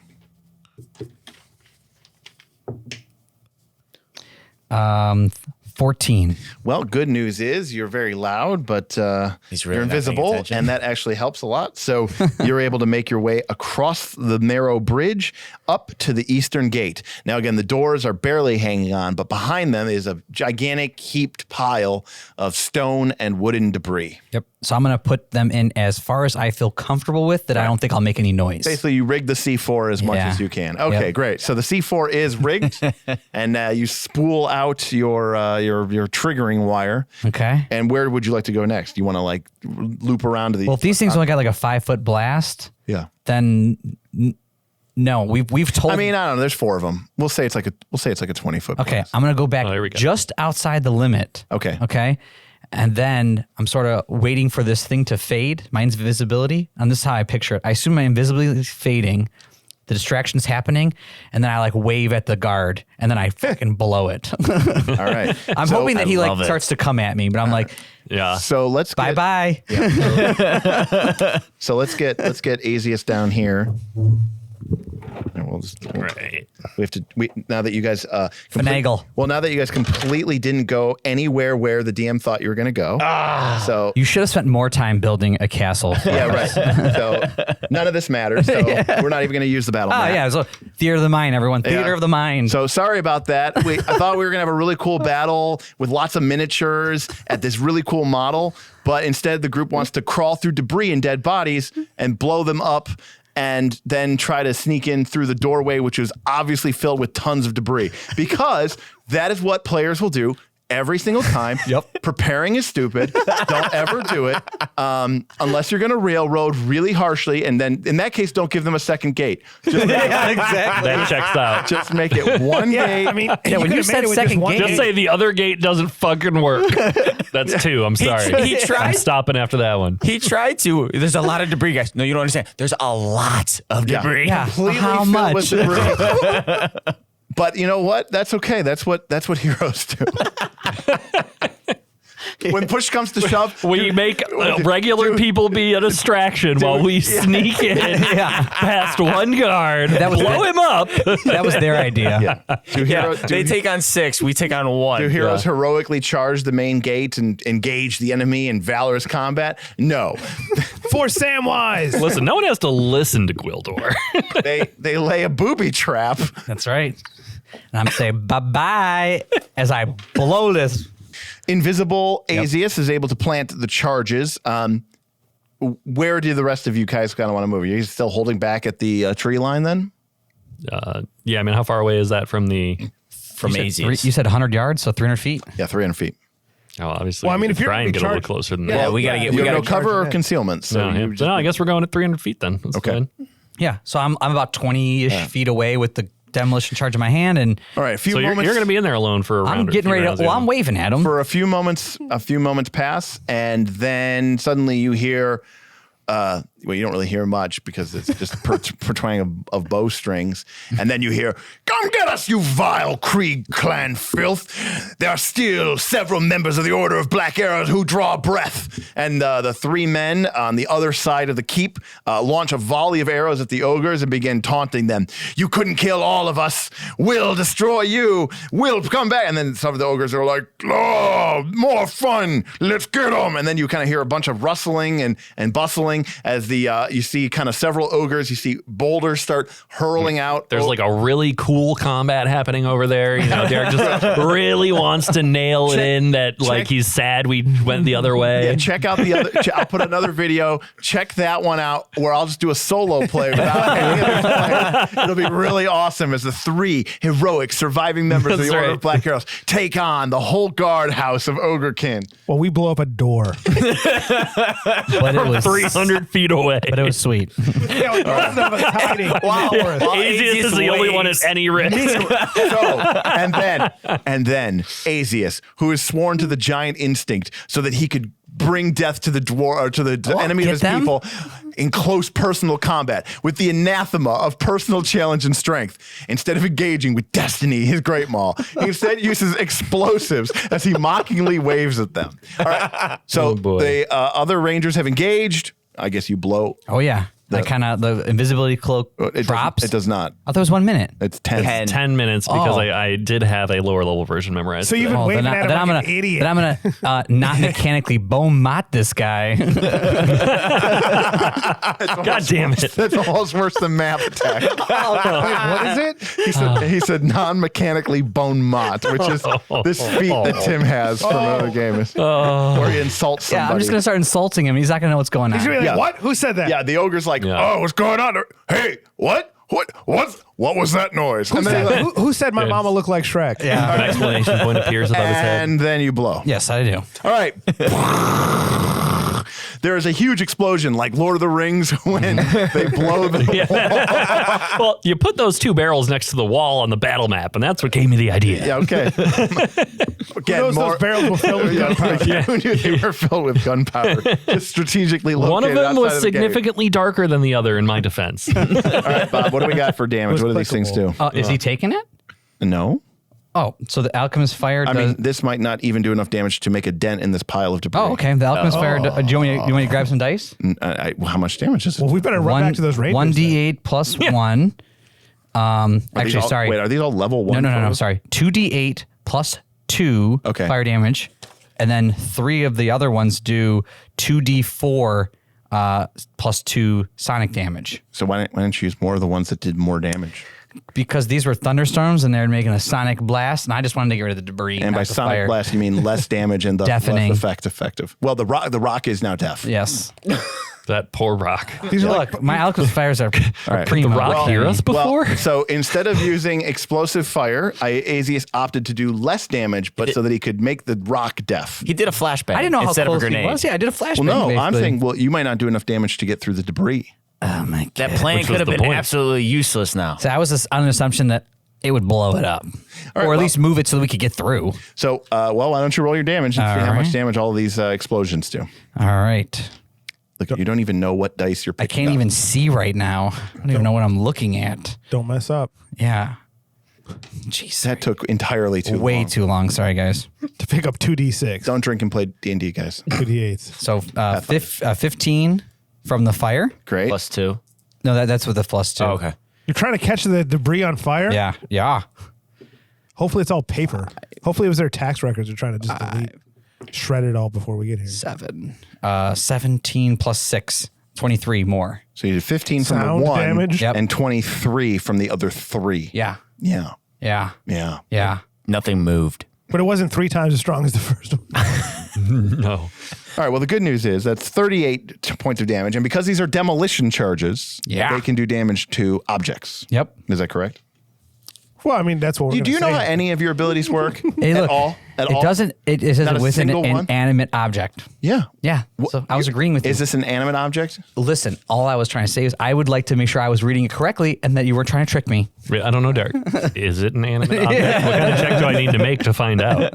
14. Well, good news is you're very loud, but He's really you're not paying invisible, attention. and that actually helps a lot. So you're able to make your way across the narrow bridge up to the eastern gate. Now, again, the doors are barely hanging on, but behind them is a gigantic heaped pile of stone and wooden debris. Yep. So I'm going to put them in as far as I feel comfortable with that I don't think I'll make any noise. Basically, you rig the C4 as much Yeah. as you can. Okay, Yep. great. So the C4 is rigged, and you spool out your triggering wire. Okay. And where would you like to go next? You want to like loop around to the? Well, if these things only got like a 5-foot blast, Yeah. then no, we've told. I mean, I don't know. There's 4 of them. We'll say it's like a 20-foot. okay, blast. I'm gonna go back there we go. just outside the limit. Okay. Okay. And then I'm sort of waiting for this thing to fade, my invisibility. And this is how I picture it. I assume my invisibility is fading, the distraction's happening, and then I like wave at the guard, and then I fucking blow it. All right. I'm So- hoping that he like love it. starts to come at me, but I'm like, Yeah. So let's bye get, bye. So let's get Asius down here. And Right. we have to. Now that you guys Finagle. Well, now that you guys completely didn't go anywhere where the DM thought you were going to go. So You should have spent more time building a castle. yeah, right. So none of this matters. So we're not even going to use the battle Oh map. yeah, so theater of the mind, everyone. Theater Yeah. of the mind. So sorry about that. I thought we were gonna have a really cool battle with lots of miniatures at this really cool model, but instead the group wants to crawl through debris and dead bodies and blow them up, and then try to sneak in through the doorway, which is obviously filled with tons of debris, because that is what players will do every single time. Yep. Preparing is stupid. Don't ever do it unless you're going to railroad really harshly, and then in that case, don't give them a second gate. Just, That checks out. just make it one gate. I mean, when you said second gate- Just say the other gate doesn't fucking work. That's 2. I'm sorry. he tried. I'm stopping after that one. He tried to. There's a lot of debris, guys. No, you don't understand. There's a lot of debris. yeah. completely How filled much? with debris. But you know what? That's okay. That's what heroes do. When push comes to shove, We make regular people be a distraction while we sneak in past one guard, That was blow the- him up. That was their idea. do, hero, They take on 6. We take on 1. do heroes heroically charge the main gate and engage the enemy in valorous combat? No. for Samwise. Listen, no one has to listen to Gwildor. They lay a booby trap. That's right. And I'm saying bye-bye as I blow this. Invisible Asius is able to plant the charges. Where do the rest of you guys kind of want to move? Are you still holding back at the tree line then? Yeah, I mean, how far away is that from the? From Asius. You said 100 yards, so 300 feet? Yeah, 300 feet. Oh, obviously. Well, I mean, we if could you're try gonna and be get a little charged- closer than Yeah, that. we got to get. You We have got no to cover or it. concealment. So No, you no, I guess we're going at 300 feet then. That's Okay. fine. Yeah. So I'm about 20-ish feet away with the demolition charge in my hand, and all right, a few So you're moments. going to be in there alone for a round I'm or getting few ready to. rounds, Well, yeah. I'm waving at him. For a few moments pass, and then suddenly you hear. Well, you don't really hear much because it's just twang of bowstrings. And then you hear, "Come get us, you vile Kreeg Clan filth. There are still several members of the Order of Black Arrows who draw breath." And the 3 men on the other side of the keep launch a volley of arrows at the ogres and begin taunting them. "You couldn't kill all of us. We'll destroy you. We'll come back." And then some of the ogres are like, "Oh, more fun. Let's get them." And then you kind of hear a bunch of rustling and bustling as you see kind of several ogres. You see boulders start hurling out. There's like a really cool combat happening over there. You know, Derek just really wants to nail it in that like he's sad we went the other way. Yeah, check out the other. I'll put another video. Check that one out where I'll just do a solo play without any of the players. It'll be really awesome as the 3 heroic surviving members of the That's Order right. of Black Arrows take on the whole guard house of Ogrekin. Well, we blow up a door. but it was 300 feet away. But it was sweet. Yeah, with most of us hiding. Wow. Asius is the only one at any risk. So, and then Asius, who is sworn to the giant instinct so that he could bring death to the dwarf or to the enemy of Get his them? people in close personal combat with the anathema of personal challenge and strength. Instead of engaging with destiny, his great maul, he instead uses explosives as he mockingly waves at them. All right. So Oh, boy. the other rangers have engaged. I guess you blow. Oh yeah. the invisibility cloak drops. It does not. I thought it was 1 minute. It's 10. It's 10 minutes because I did have a lower level version memorized. So you've been waving at him like an idiot. Then I'm gonna not mechanically bone mot this guy. God damn it. That's almost worse than map attack. What is it? He said non-mechanically bone mot, which is this feat that Tim has from another game. Where he insults somebody. Yeah, I'm just gonna start insulting him. He's not gonna know what's going on. He's gonna be like, Yeah. what? Who said that? Yeah, the ogre's like, oh, what's going on? Hey, what was that noise? Who, And then, said, who said my mama looked like Shrek? Yeah. An exclamation point appears above his head. and then you blow. Yes, I do. All right. There is a huge explosion like Lord of the Rings when they blow the Well, you put those two barrels next to the wall on the battle map, and that's what gave me the idea. Yeah, okay. Again, Those barrels were filled with gunpowder. Who knew they were filled with gunpowder? Just strategically located One of them was outside of the gate. significantly darker than the other in my defense. All right, Bob, what do we got for damage? was What do these things do? Is he taking it? No. Oh, so the alchemist fire I does. mean, this might not even do enough damage to make a dent in this pile of debris. Oh, okay. The alchemist fire. Do you want me to grab some dice? How much damage is it? Well, we better run back to those rangers. 1d8 plus 1. Are these Actually, all- sorry. Wait, are these all level 1? No, I'm sorry. 2d8 plus 2 Okay. fire damage. And then 3 of the other ones do 2d4 plus 2 sonic damage. So why don't you use more of the ones that did more damage? Because these were thunderstorms and they're making a sonic blast, and I just wanted to get rid of the debris. And not by the sonic fire. blast, you mean less damage and thus Deafening. less effective. Well, the rock is now deaf. Yes. That poor rock. These are Look, like my alchemist fires are right. primo. The rock hear us before? Well, so instead of using explosive fire, Azius opted to do less damage, but so that he could make the rock deaf. He did a flashbang I didn't know how instead of a close he grenade. was. Yeah, I did a flashbang. Well, no, I'm basically. saying, well, you might not do enough damage to get through the debris. Oh my god. That plan Which could was have the been point. absolutely useless now. So I was just on an assumption that it would blow it up, right, or at well- least move it so that we could get through. So, why don't you roll your damage and see All how much right. damage all of these explosions do? All right. Look, you don't even know what dice you're I picking can't up. even see right now. I don't even know what I'm looking at. don't mess up. Yeah. Jeez. That took entirely too Way long. too long. Sorry, guys. To pick up 2d6, Don't drink and play D&D, guys. 2d8s. So 15 from the fire. Great. Plus 2. No, that's with the plus 2. Oh, okay. You're trying to catch the debris on fire? Yeah. Yeah. Hopefully it's all paper. Hopefully it was their tax records. They're trying to just delete, shred it all before we get here. 17 plus 6. 23 more. So you did 15 from Sound the one damage? Yep. and 23 from the other 3. Yeah. Yeah. Yeah. Yeah. Yeah. Nothing moved. But it wasn't 3 times as strong as the first one. No. All right. Well, the good news is that's 38 points of damage. And because these are demolition charges, Yeah. they can do damage to objects. Yep. Is that correct? Well, I mean, that's what we're Do you know gonna how say. any of your abilities work Hey, at look, all? At it all? doesn't. It says Not it a with an single one? inanimate object. Yeah. Yeah. So I was agreeing with you. Is this an animate object? Listen, all I was trying to say is I would like to make sure I was reading it correctly and that you weren't trying to trick me. I don't know, Derek. Is it an animate object? What kind of check do I need to make to find out?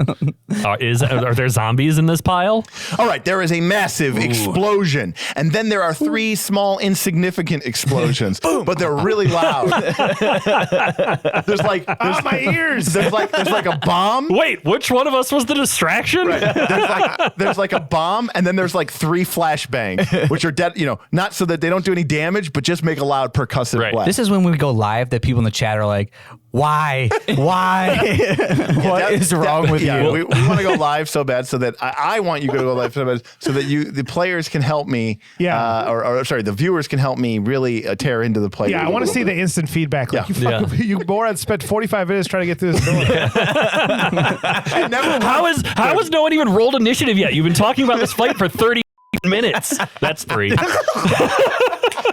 Are there zombies in this pile? All right, there is a massive explosion, and then there are 3 small, insignificant explosions, but they're really loud. There's like my ears! There's like a bomb. Wait, which one of us was the distraction? There's like a bomb, and then there's like 3 flashbangs, which are dead. Not so that they don't do any damage, but just make a loud percussive Right. blast. This is when we go live that people in the chat are like, why? Why? What is wrong with you? We want to go live so bad, so that I want you to go live so bad, so that the players can help me. Yeah. Or sorry, the viewers can help me really tear into the play. Yeah, I want to see the instant feedback. Like, Yeah. you morons spent 45 minutes trying to get through this door. How has no one even rolled initiative yet? You've been talking about this fight for 30 minutes. That's 3.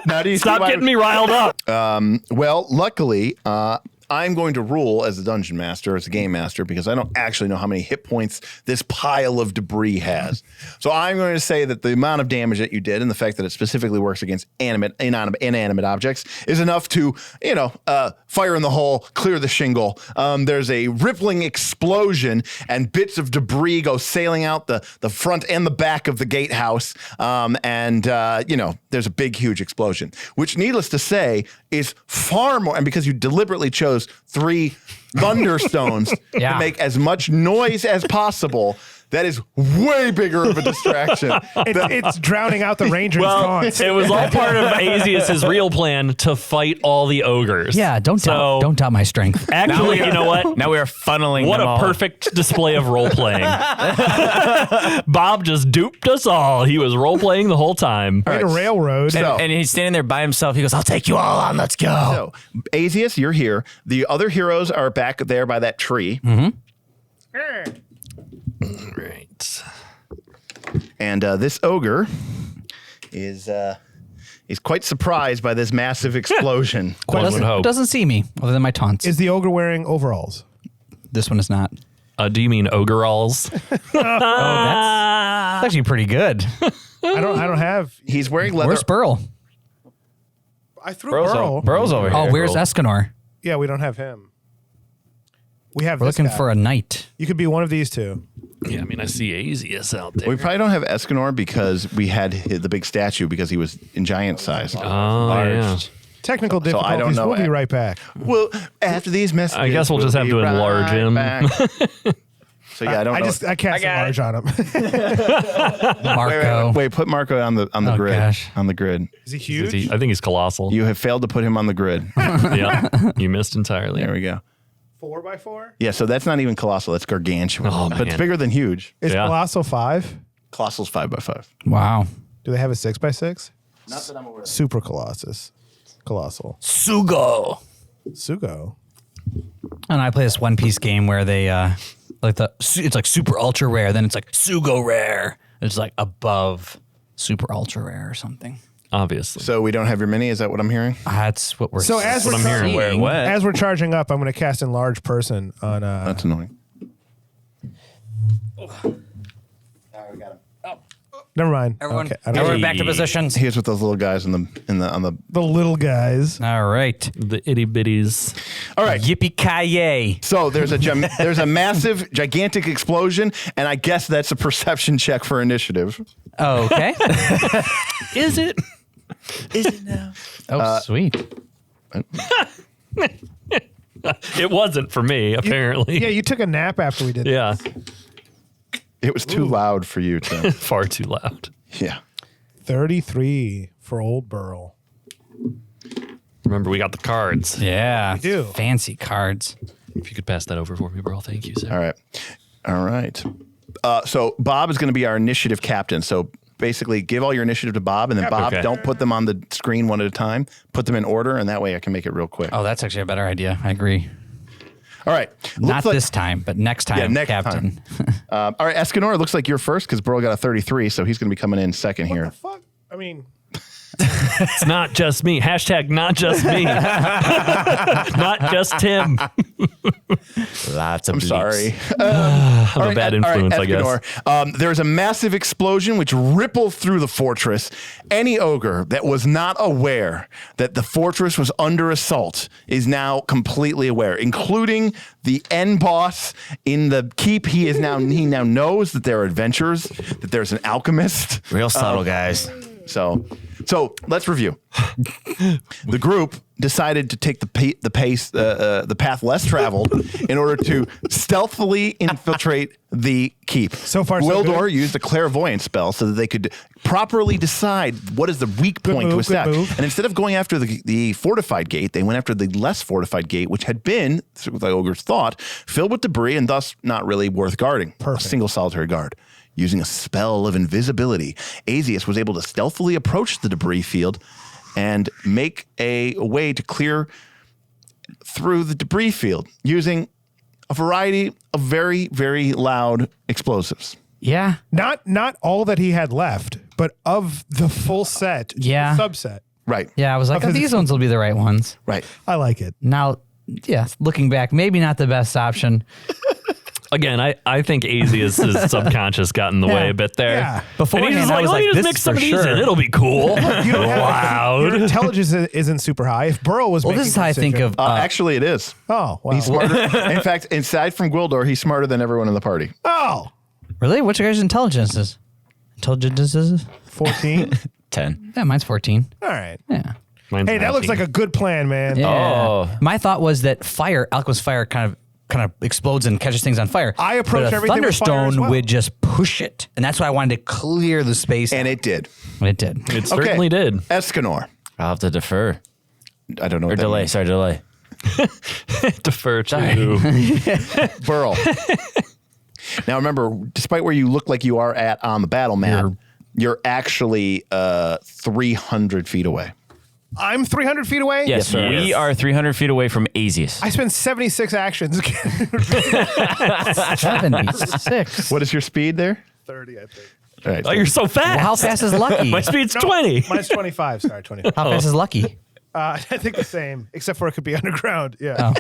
Now, do you see Stop why- getting me riled up. Well, luckily, I'm going to rule as the dungeon master, as the game master, because I don't actually know how many hit points this pile of debris has. So I'm going to say that the amount of damage that you did and the fact that it specifically works against inanimate objects is enough to, fire in the hole, clear the shingle. There's a rippling explosion and bits of debris go sailing out the front and the back of the gatehouse. There's a big, huge explosion, which needless to say is far more, and because you deliberately chose 3 thunderstones to Yeah. make as much noise as possible, That is way bigger of a distraction. It's drowning out the Rangers' Well, taunts. it was all part of Azius's real plan to fight all the ogres. Yeah, don't doubt my strength. Actually, you know what? Now we are funneling What them a all. perfect display of role playing. Bob just duped us all. He was role playing the whole time. Made a railroad. So- And he's standing there by himself. He goes, I'll take you all on. Let's go. So, Azius, you're here. The other heroes are back there by that tree. Right. And this ogre is quite surprised by this massive explosion. One would hope. Doesn't see me other than my taunts. Is the ogre wearing overalls? This one is not. Do you mean overalls? That's actually pretty good. I don't have. He's wearing leather. Where's Burl? I threw Burl. Burl's over here. Oh, where's Escanor? Yeah, we don't have him. We have We're this looking guy. for a knight. You could be one of these two. Yeah, I mean, I see Azius out there. We probably don't have Escanor because we had the big statue because he was in giant size. Oh, yeah. Technical I difficulties. don't know. We'll be right back. Well, after these messages, I guess we'll just have be to enlarge right him. back. So yeah, I don't know. I cast got a large on him. Marco. Wait, put Marco on the Oh, grid. gosh. On the grid. Is he huge? I think he's colossal. You have failed to put him on the grid. Yeah, you missed entirely. There we go. 4x4? Yeah, so that's not even colossal. That's gargantuan. Oh, But it's man. bigger than huge. Is Yeah. Colossal 5? Colossal's 5x5. Wow. Do they have a 6x6? Not that I'm aware of. Super Colossus. Colossal. Sugo. Sugo. And I play this One Piece game where they it's like super ultra rare, then it's like Sugo rare. It's like above super ultra rare or something. Obviously. So we don't have your mini? Is that what I'm hearing? That's what we're So as we're, I'm hearing. charging, Where it went. as we're charging up, I'm going to cast Enlarge Person on. That's annoying. Never mind. Everyone, Okay, I don't everyone know. back to positions. Here's with those little guys on the. The little guys. All right. The itty bitties. All right. Yippee-ki-yay. So there's a massive, gigantic explosion, and I guess that's a perception check for initiative. Okay. Is it? Is it now? Oh, sweet. It wasn't for me, apparently. Yeah, you took a nap after we did Yeah. It was too loud for you to. Far too loud. Yeah. 33 for old Burl. Remember, we got the cards. Yeah. do. Fancy cards. If you could pass that over for me, bro. Thank you, sir. All right. So Bob is going to be our initiative captain. So basically, give all your initiative to Bob, and then Bob, Okay. don't put them on the screen one at a time. Put them in order, and that way I can make it real quick. Oh, that's actually a better idea. I agree. All right. Not Looks like- this time, but next time, Yeah, next Captain. All right, Escanor, it looks like you're first because Burl got a 33, so he's going to be coming in second here. Fuck. I mean, It's not just me. Hashtag not just me. Not just Tim. Lots of I'm bleeps. sorry. I'm a bad influence, I guess. Escanor, there's a massive explosion which rippled through the fortress. Any ogre that was not aware that the fortress was under assault is now completely aware, including the end boss in the keep. He now knows that there are adventurers, that there's an alchemist. Real subtle, guys. So let's review. The group decided to take the path less traveled in order to stealthily infiltrate the keep. So far, so Wildor good. used a clairvoyance spell so that they could properly decide what is the weak point to move, good attack. move. And instead of going after the fortified gate, they went after the less fortified gate, which had been, the ogres thought, filled with debris and thus not really worth guarding. Perfect. A single solitary guard. Using a spell of invisibility, Azius was able to stealthily approach the debris field and make a way to clear through the debris field using a variety of very, very loud explosives. Yeah. not all that he had left, but of the full set, Yeah. subset. Right. Yeah, I was like, oh, Because these ones will be the right ones. Right. I like it. Now, yeah, looking back, maybe not the best option. Again, I think Azius' subconscious got in the way a bit there. Yeah. Beforehand, And he's just I like, was let me like, just this mix is some for of these sure. in. It'll be cool. You don't have- Loud. Your intelligence isn't super high. If Burrow was Well, making this is how I think decision- of. Actually, it is. Oh, wow. He's smarter. In fact, aside from Gwildor, he's smarter than everyone in the party. Oh, Really? What's your guys' intelligences? Intelligences? 14. 10. Yeah, mine's 14. All right. Mine's Hey, that looks 19. like a good plan, man. Yeah. Oh. My thought was that alchemist fire kind of kind of explodes and catches things on fire. I approach But a everything with fire as thunderstone well. would just push it, and that's why I wanted to clear the space. And it did. And it did. It certainly did. Escanor. I'll have to defer I don't know or what that delay. means. Sorry, delay. Defer to. Burl. Now remember, despite where you look like you are at on the battle map, you're actually 300 feet away. I'm 300 feet away? Yes, sir. we Yes. are 300 feet away from Asius. I spent 76 actions. 76. What is your speed there? 30, I think. All right. Oh, you're so fast. Well, how fast is Lucky? My speed's 20. Mine's 25. Sorry, 25. How fast is Lucky? I think the same, except for it could be underground. Yeah.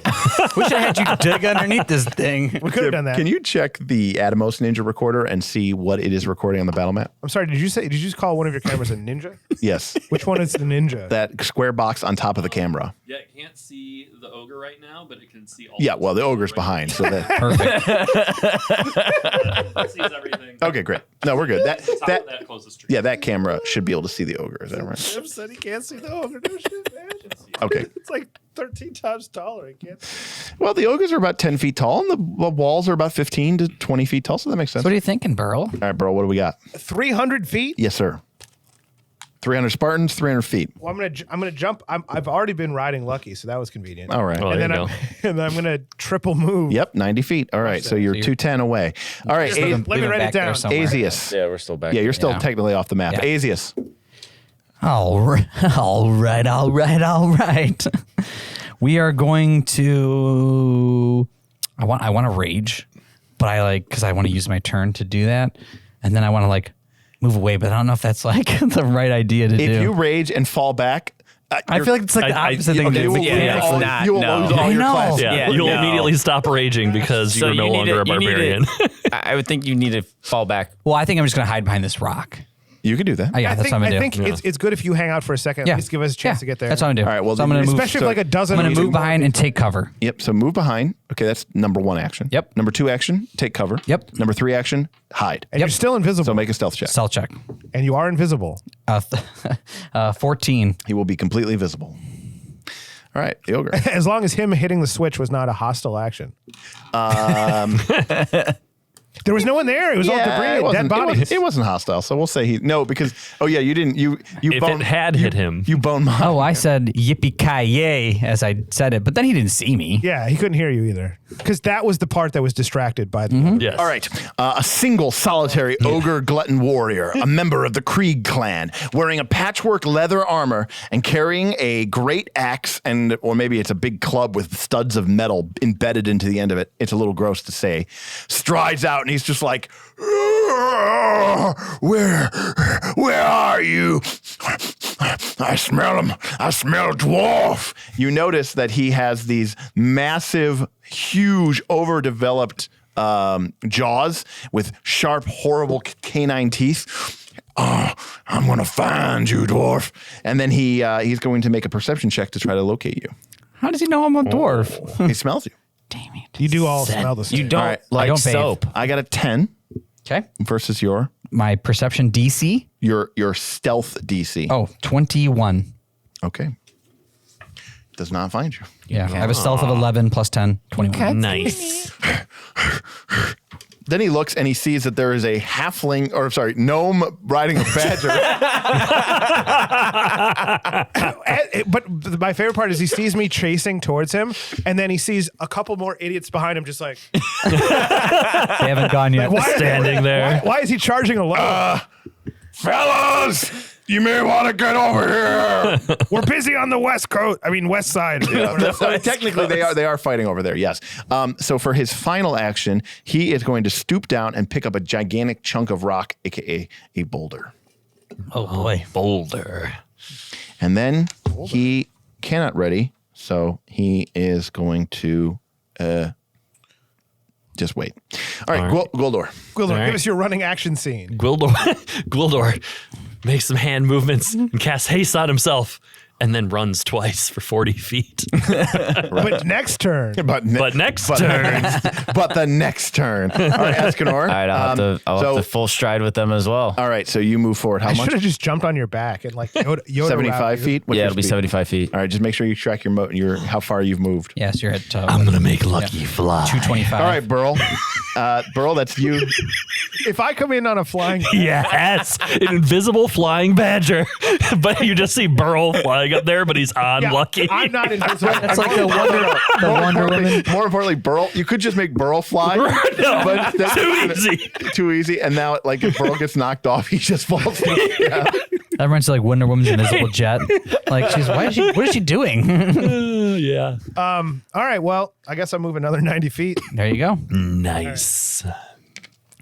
We should have had you dig underneath this thing. We could have done that. Can you check the Atomos Ninja recorder and see what it is recording on the battle map? I'm sorry, did you just call one of your cameras a ninja? Yes. Which one is the ninja? That square box on top of the camera. Yeah, it can't see the ogre right now, but it can see all. Yeah, well, the ogre's behind. So that. Perfect. It sees everything. Okay, great. No, we're good. That closest tree. yeah, that camera should be able to see the ogre. Is that right? Jim said he can't see the ogre. No shit, man. Okay. It's like 13 times taller. He can't. Well, the ogres are about 10 feet tall, and the walls are about 15 to 20 feet tall. So that makes sense. What are you thinking, Burl? All right, bro. What do we got? 300 feet? Yes, sir. 300 Spartans, 300 feet. Well, I'm gonna jump. I've already been riding Lucky, so that was convenient. All right. Well, and there then you and then I'm gonna triple move. Yep, 90 feet. All right, so you're 210 away. All right, Let me Leave write back it there down. somewhere. Asius. Yeah, we're still back. Yeah, you're still Yeah. technically off the map. Yeah. Asius. All right. We are going to. I want to rage, but because I want to use my turn to do that, and then I want to move away. But I don't know if that's the right idea to do. If you rage and fall back, I feel like it's the opposite thing to you do. will lose it's all, not, you will no. lose all I your know. classes. Yeah, Yeah, you'll no. immediately stop raging because So you're no you need longer a to- you need barbarian. I would think you need to fall back. Well, I think I'm just going to hide behind this rock. You could do that. Yeah, that's what I'm I going to do. think it's good if you hang out for a second. Yeah. Just give us a chance to get there. That's what I'm going to do. All right, well, so I'm going to move. Especially if like a dozen. I'm going of to you move behind and take cover. Yep. So move behind. Okay, that's number 1 action. Yep. Number 2 action, take cover. Yep. Number 3 action, hide. And you're still invisible. So make a stealth check. Stealth check. And you are invisible. 14. He will be completely visible. All right, the ogre. As long as him hitting the switch was not a hostile action. There was no one there. It was all debris and dead bodies. It wasn't hostile, so we'll say because you didn't you If bone, it had hit him. you bone my Oh, I said yippee-ki-yay as I said it, but then he didn't see me. Yeah, he couldn't hear you either. Because that was the part that was distracted by the. Yes. All right. A single solitary ogre glutton warrior, a member of the Kreeg Clan, wearing a patchwork leather armor and carrying a great axe or maybe it's a big club with studs of metal embedded into the end of it. It's a little gross to say. Strides out and he's just like, where are you? I smell him. I smell a dwarf. You notice that he has these massive, huge, overdeveloped jaws with sharp, horrible canine teeth. Oh, I'm going to find you, dwarf. And then he's going to make a perception check to try to locate you. How does he know I'm a dwarf? He smells you. Damn it. You do all smell the same. You don't All right, like don't bathe. soap. I got a 10 Okay. versus your My perception DC? stealth DC. Oh, 21. Okay. Does not find you. Yeah. I have a stealth of 11 plus 10, 21. Nice. Then he looks and he sees that there is a gnome riding a badger. But my favorite part is he sees me chasing towards him, and then he sees a couple more idiots behind him, just like, They haven't gone yet. Standing there. why is he charging alone? Fellas, you may want to get over here. We're busy on the west side. Technically, they are fighting over there. Yes. So for his final action, he is going to stoop down and pick up a gigantic chunk of rock, aka a boulder, Oh, boy. Boulder. and then he cannot ready. So he is going to just wait. All right, Goldor. Gwildor, All right. give us your running action scene. Gwildor makes some hand movements and casts haste on himself and then runs twice for 40 feet. But next turn. But next turn. But the next turn. All right, Escanor. All right, I'll have to full stride with them as well. All right, so you move forward. How I much? should have just jumped on your back and like Yoda 75 feet? What's Yeah, your it'll be speed? 75 feet. All right, just make sure you track your how far you've moved. Yes, you're at. I'm gonna make Lucky fly. 225. All right, Burl. Burl, that's you. If I come in on a flying, Yes, an invisible flying badger. But you just see Burl flying up there, but he's on yeah, Lucky. I'm not invisible. That's like the Wonder Woman. More importantly, Burl, you could just make Burl fly. No, but that's too easy. Too easy. And now, like, if Burl gets knocked off, he just falls. Yeah. That reminds me of like Wonder Woman's invisible jet. Like what is she doing? Yeah. All right. Well, I guess I'll move another 90 feet. There you go. Nice.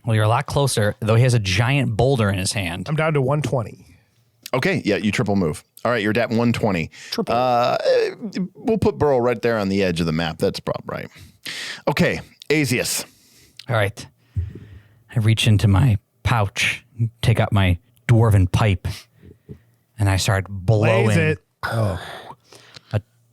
Well, you're a lot closer, though he has a giant boulder in his hand. I'm down to 120. Okay, yeah, you triple move. All right, you're at 120. Triple. We'll put Burl right there on the edge of the map. That's probably right. Okay, Asius. All right. I reach into my pouch, take out my dwarven pipe, and I start blowing Blaze it. a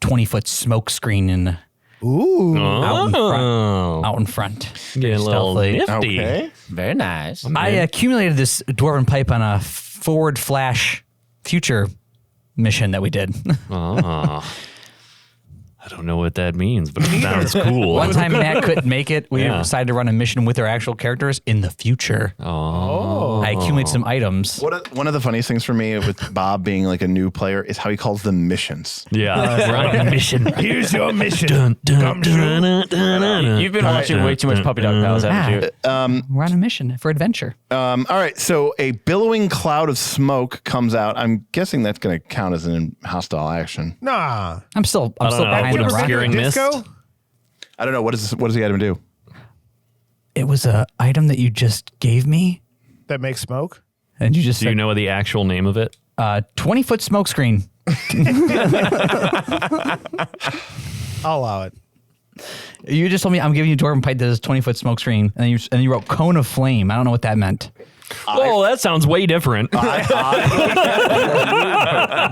20-foot smoke screen in Ooh. out in front. Getting a little Stealthily. nifty. Okay. Very nice. I accumulated this dwarven pipe on a forward flash future mission that we did. Oh. I don't know what that means, but it sounds cool. One time Matt couldn't make it. We Yeah. decided to run a mission with our actual characters in the future. Oh. I accumulated some items. One of the funniest things for me with Bob being like a new player is how he calls them missions. Yeah. We're on a mission. Here's your mission. Dun, dun, Come true. dun, dun, dun, dun, You've been watching way too much Puppy Dog Pals, haven't you? We're on a mission for adventure. All right, so a billowing cloud of smoke comes out. I'm guessing that's going to count as an hostile action. Nah. I'm still don't know. behind You the ever rock. been to a Obscuring mist? disco? I don't know. What does the item do? It was a item that you just gave me, That makes smoke? and you just Do you said, know the actual name of it? 20-foot smoke screen. I'll allow it. You just told me I'm giving you a dwarven pipe that is 20-foot smoke screen, and then you wrote cone of flame. I don't know what that meant. Oh, that sounds way different. But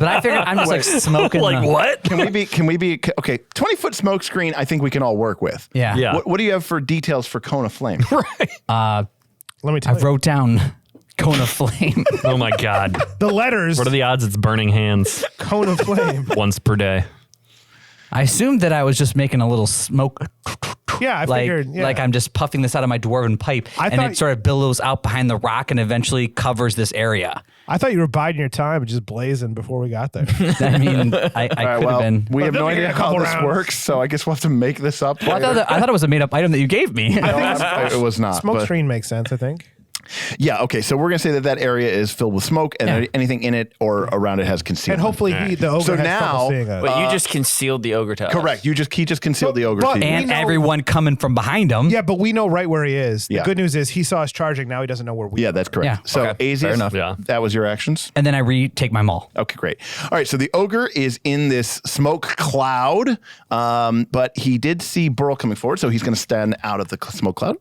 I figured I'm just like smoking. Like what? Can we be okay? 20-foot smoke screen. I think we can all work with. Yeah. Yeah. What do you have for details for Cone of Flame? Let me tell I you. wrote down cone of flame. Oh my God. The letters. What are the odds it's burning hands Cone of flame. once per day? I assumed that I was just making a little smoke, Yeah, I like figured. Yeah. I'm just puffing this out of my dwarven pipe, I and thought- it sort of billows out behind the rock and eventually covers this area. I thought you were biding your time and just blazing before we got there. I mean, I All right, could have well, been. we have no Well, idea a how couple this rounds. works, so I guess we'll have to make this up. Well, I thought it was a made-up item that you gave me. it was not. Smoke but- screen makes sense, I think. Yeah. Okay. So we're gonna say that area is filled with smoke, and Yeah. anything in it or around it has concealment. And hopefully the ogre So has now- trouble seeing us. But you just concealed the ogre to us. Correct. He just concealed the ogre. but- to you. and We know- everyone coming from behind him. Yeah, but we know right where he is. Yeah. The good news is he saw us charging. Now he doesn't know where we Yeah, are. that's correct. Yeah. So Okay, Asius, fair enough. Yeah. that was your actions. And then I retake my maul. Okay, great. All right, so the ogre is in this smoke cloud, but he did see Burl coming forward, so he's going to stand out of the smoke cloud.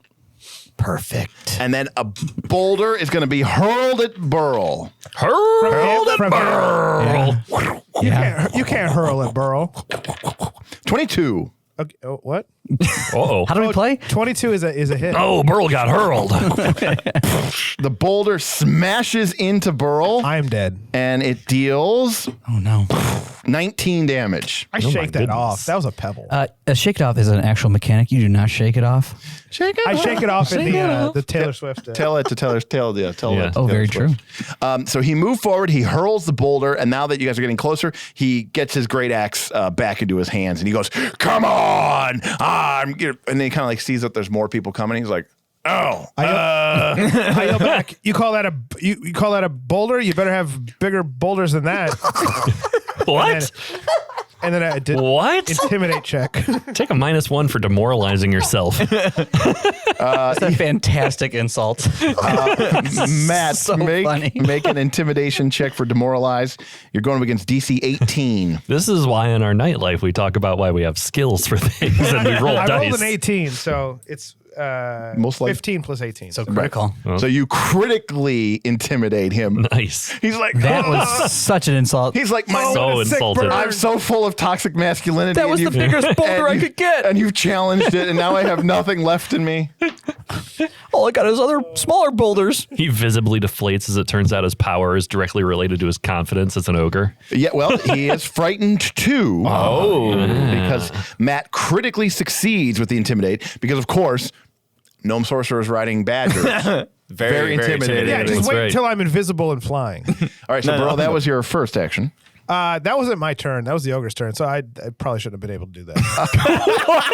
Perfect. And then a boulder is going to be hurled at Burl. Hurled at From Burl. You can't hurl at Burrow. 22. Okay, oh, what? Uh-oh. How do we play? 22 is a hit. Oh, Burl got hurled. The boulder smashes into Burl, I am dead. and it deals Oh no. 19 damage. I my shake that goodness. off. That was a pebble. Shake it off is an actual mechanic. You do not shake it off. Shake it I shake it off in Shake it off. the Taylor Swift. Tell it to Taylor. Yeah. Oh, very true. So he moved forward. He hurls the boulder, and now that you guys are getting closer, he gets his great axe back into his hands, and he goes, "Come on!" And then he kind of like sees that there's more people coming. He's like, "Oh, I yell back. You call that a boulder? You better have bigger boulders than that. What? And then I did What? intimidate check. Take a -1 for demoralizing yourself. That's a fantastic insult. Matt, So funny. make an intimidation check for demoralize. You're going up against DC 18. This is why in our nightlife we talk about why we have skills for things and we roll I dice. rolled an 18, so it's Most likely. 15 plus 18. So critical. So you critically intimidate him. Nice. He's like, That was such an insult. he's like, my So insulted. I'm so full of toxic masculinity. That was and the biggest boulder I could get. And you've challenged it, and now I have nothing left in me. All I got is other smaller boulders. He visibly deflates as it turns out his power is directly related to his confidence as an ogre. Yeah, well, he is frightened too. Because Matt critically succeeds with the intimidate, because of course, gnome sorcerers riding badgers. Very intimidating. yeah, just That's wait right. until I'm invisible and flying. All right, so Burl, that was your first action. That wasn't my turn. That was the ogre's turn. So I probably shouldn't have been able to do that.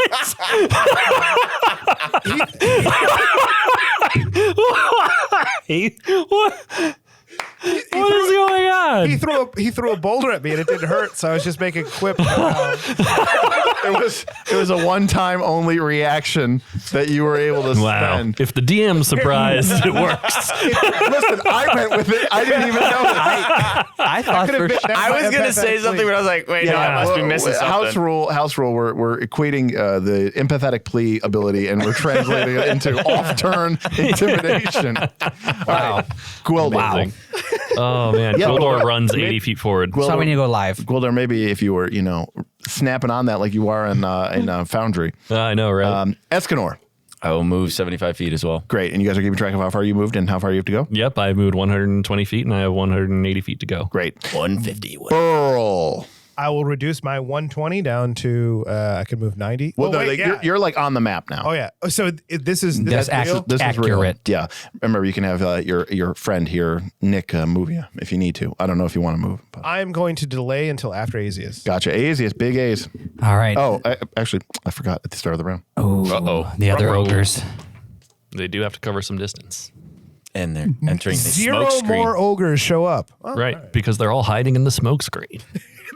What is going on? He threw a boulder at me and it didn't hurt. So I was just making quip. It was a one-time only reaction that you were able to Wow. spend. If the DM's surprised, it works. Listen, I went with it. I didn't even know that. I thought could've for been- sure. that I might was have gonna been say that something, plea. but I was like, wait, no, I must be missing something. House rule. We're equating the empathetic plea ability, and we're translating it into off-turn intimidation. Wow, Gwildor. Wow. Oh, man. Yeah, Gwildor well, runs 80 feet forward. So we need to go live. Gwildor, maybe if you were, snapping on that like you are in Foundry. I know, right? Escanor, I will move 75 feet as well. great, and you guys are keeping track of how far you moved and how far you have to go. Yep, I moved 120 feet and I have 180 feet to go. Great, 150. Burl. I will reduce my 120 down to I can move 90. Well, Oh, no, wait, yeah. you're like on the map now. Oh yeah. So this is That's real? This is real. accurate. Yeah. Remember, you can have your friend here, Nick, move you if you need to. I don't know if you want to move. But. I'm going to delay until after Azius. Gotcha. A's, big A's. All right. Oh, I forgot at the start of the round. Oh, the other ogres. They do have to cover some distance. And they're entering the Zero smoke screen. more ogres show up. Oh, Right, because they're all hiding in the smoke screen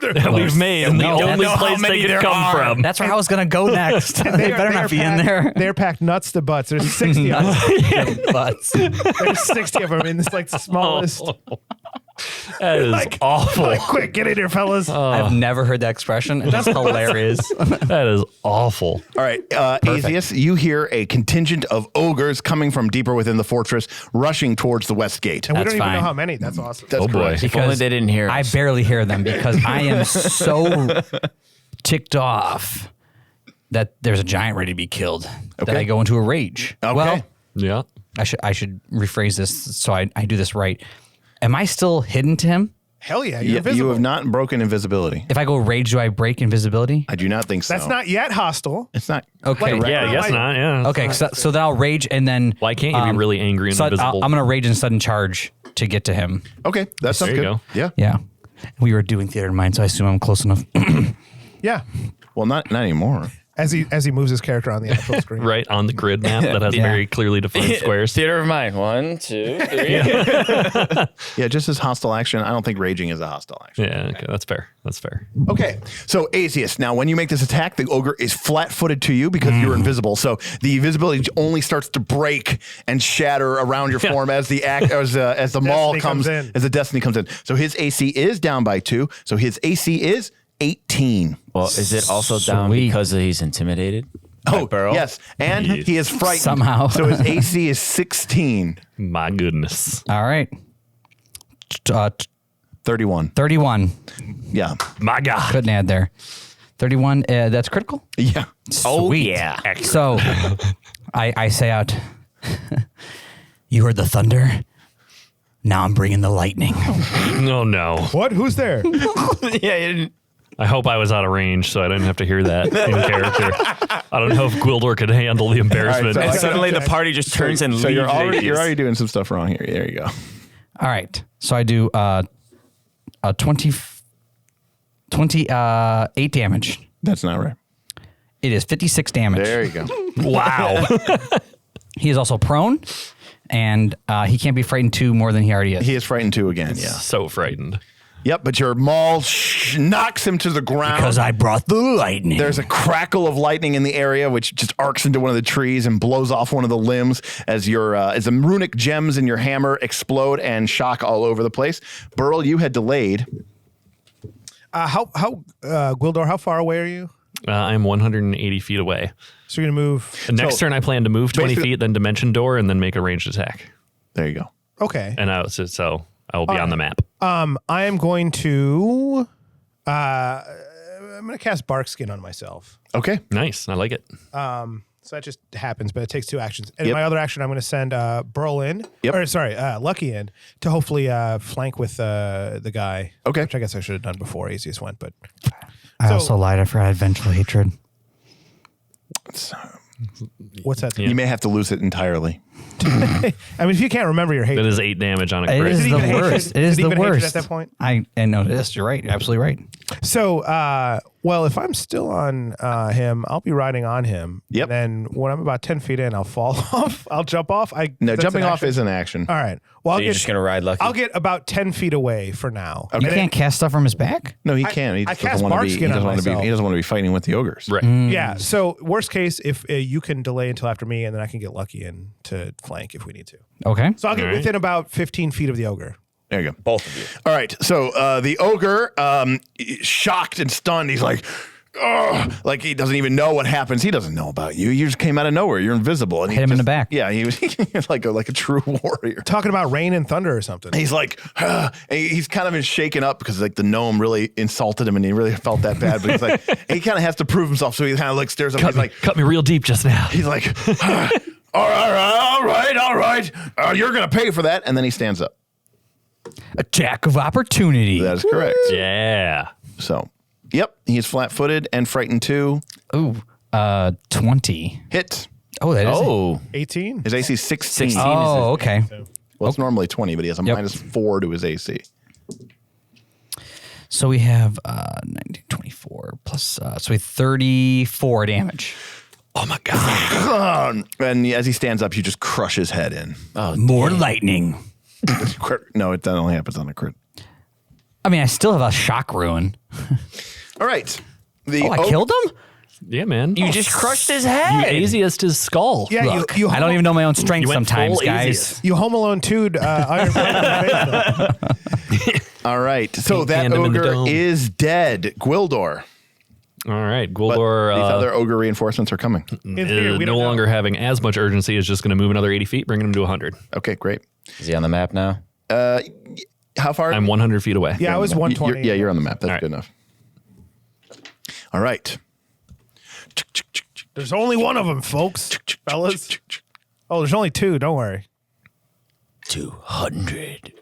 that close. we've made, and the No, only that's how place they many could there come are. from. That's where I was gonna go next. they better not be in there. They're packed nuts to butts. There's 60 of them. Butts. There's 60 of them in this like the smallest. That is awful. Like, quick, get in here, fellas. I've never heard that expression. And that's hilarious. That is awful. All right, Azius, you hear a contingent of ogres coming from deeper within the fortress, rushing towards the west gate. and we that's don't even know fine. how many. That's awesome. That's Oh, boy. correct. If only they didn't hear I us. barely hear them because I am so ticked off that there's a giant ready to be killed that Okay. I go into a rage. Okay. Well, Yeah. I should rephrase this so I do this right. Am I still hidden to him? Hell yeah, you're You invisible. have not broken invisibility. If I go rage, do I break invisibility? I do not think so. That's not yet hostile. It's not. Okay. Like, Yeah, I guess Like- not. Yeah. Okay, so then I'll rage and then. Why can't you be really angry and invisible? I'm going to rage and sudden charge to get to him. Okay, that sounds There you good. go. Yeah. Yeah. We were doing theater in mind, so I assume I'm close enough. Yeah. Well, not anymore. As he moves his character on the actual screen. Right on the grid map that has Yeah. very clearly defined squares. Theater of mind. 1, 2, 3. Yeah, just as hostile action. I don't think raging is a hostile action. Yeah, okay, that's fair. That's fair. Okay, so Azius, now when you make this attack, the ogre is flat-footed to you because you're invisible. So the visibility only starts to break and shatter around your form as the maul Destiny comes comes in. as the destiny comes in. So his AC is down by 2. So his AC is 18. Well, is it also down Sweet. because he's intimidated? by Oh, Burl? yes, and he is frightened Somehow. So his AC is 16. My goodness. All right. 31. 31. Yeah, My God. Couldn't add there. 31. That's critical. yeah. Oh, Sweet. yeah. So I say out, you heard the thunder? Now I'm bringing the lightning. No, no. What? Who's there? Yeah, you didn't. I hope I was out of range so I didn't have to hear that in character. I don't know if Gwildor could handle the embarrassment. All right, so Suddenly the party just turns and So leaves. you're Azius. already doing some stuff wrong here. There you go. All right. So I do 28 damage. That's not right. It is 56 damage. There you go. Wow. He is also prone, and he can't be frightened 2 more than he already is. He is frightened too again. Yeah. So frightened. Yep, but your maul knocks him to the ground. Because I brought the lightning. There's a crackle of lightning in the area, which just arcs into one of the trees and blows off one of the limbs as as the runic gems in your hammer explode and shock all over the place. Burl, you had delayed. Gwildor, how far away are you? I'm 180 feet away. So you're going to move. The next turn, I plan to move 20 basically- feet, then dimension door, and then make a ranged attack. There you go. Okay. And so I will be on the map. I am going to. I'm going to cast Bark Skin on myself. Okay. Nice. I like it. So that just happens, but it takes 2 actions. And Yep. my other action, I'm going to send Burl in. Yep. Or sorry, Lucky in to hopefully flank with the guy. Okay. Which I guess I should have done before Azius went, but. I So- also lied. I forgot vengeful hatred. What's that? You may have to lose it entirely. I mean, if you can't remember your hate, That is 8 damage on a It crit. is Is it the even hatred? worst. It Is is it the even hatred worst at that point? I know this. You're right. You're absolutely right. So, well, if I'm still on him, I'll be riding on him. Yep. And then when I'm about 10 feet in, I'll fall off. I'll jump off. No, that's jumping an off action. is an action. All right. Well, So I'll you're just get, gonna ride Lucky. I'll get about 10 feet away for now. You And then- can't cast stuff from his back? No, he can't. He I just cast doesn't want to Bark be. He Skin on doesn't want to be. myself. He doesn't want to be fighting with the ogres. Right. Yeah. So worst case, if you can delay until after me, and then I can get Lucky in to flank if we need to. Okay. So I'll get All right. within about 15 feet of the ogre. There you go. Both of you. All right. So the ogre, shocked and stunned, he's like, "Ugh," like he doesn't even know what happens. He doesn't know about you. You just came out of nowhere. You're invisible. And he Hit him in just- the back. Yeah, he was like a true warrior. Talking about rain and thunder or something. He's like, and he's kind of shaken up because like the gnome really insulted him and he really felt that bad. But he's like, he kind of has to prove himself. So he kind of like stares up. He's like, Cut me real deep just now. he's like, all right. You're gonna pay for that. And then he stands up. Attack of opportunity. That is correct. Yeah. So, yep, he's flat-footed and frightened too. Ooh, 20. Hit. Oh, that is. Oh, 18. His AC is 16. 16. Oh, okay. Well, it's normally 20, but he has a Yep. -4 to his AC. So we have 19, 24 plus, so we have 34 damage. Oh my god! And as he stands up, you just crush his head in. More lightning. No, that only happens on a crit. I mean, I still have a shock ruin. All right. The Oh, I killed him? Yeah, man. you just crushed his You head. Asiest his skull. Yeah, Look, you I don't even know my own strength You went sometimes, full guys. Asiest. You Home Alone 2'd Iron Man. All right. So Can't that hand him in the ogre dome. is dead. Gwildor. All right. But Gwildor these other ogre reinforcements are coming. theory, we no don't know. longer having as much urgency is just going to move another 80 feet, bringing him to 100. Okay, great. Is he on the map now? How far? I'm 100 feet away. Yeah, I was 120. You're on the map. That's All right. good enough. All right. There's only one of them, folks. Fellas. Oh, there's only 2. Don't worry. 200.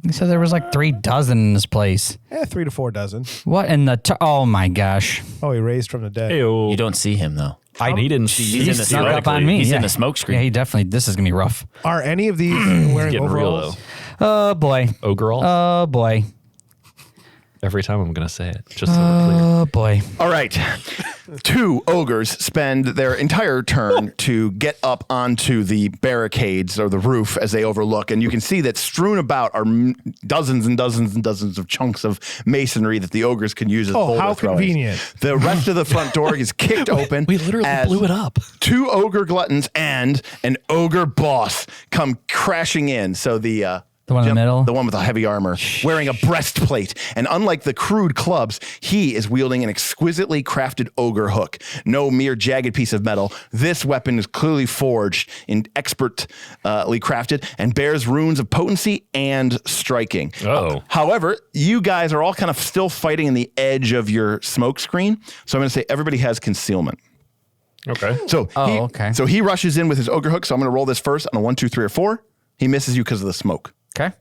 He said there was like 3 dozen in this place. 3 to 4 dozen. What in the? Oh my gosh! Oh, he raised from the dead. Ew. You don't see him though. He didn't see He in the snuck up on me. He's yeah. in the smoke screen. Yeah, he definitely. This is gonna be rough. Are any of these wearing getting real, overalls? though. Oh boy. Ogre. Oh boy. Every time I'm going to say it, just so we're clear. Oh boy. All right. 2 ogres spend their entire turn to get up onto the barricades or the roof as they overlook. And you can see that strewn about are dozens and dozens and dozens of chunks of masonry that the ogres can use as Oh, boulder how throwings. convenient. The rest of the front door is kicked open. We literally as blew it up. 2 ogre gluttons and an ogre boss come crashing in. So the one in the middle? the one with the heavy armor, wearing a breastplate. And unlike the crude clubs, he is wielding an exquisitely crafted ogre hook. No mere jagged piece of metal. This weapon is clearly forged and expertly crafted and bears runes of potency and striking. Oh. However, you guys are all kind of still fighting in the edge of your smoke screen. So I'm going to say everybody has concealment. Okay. So okay. So he rushes in with his ogre hook. So I'm going to roll this first on a 1, 2, 3, or 4. He misses you because of the smoke. Okay.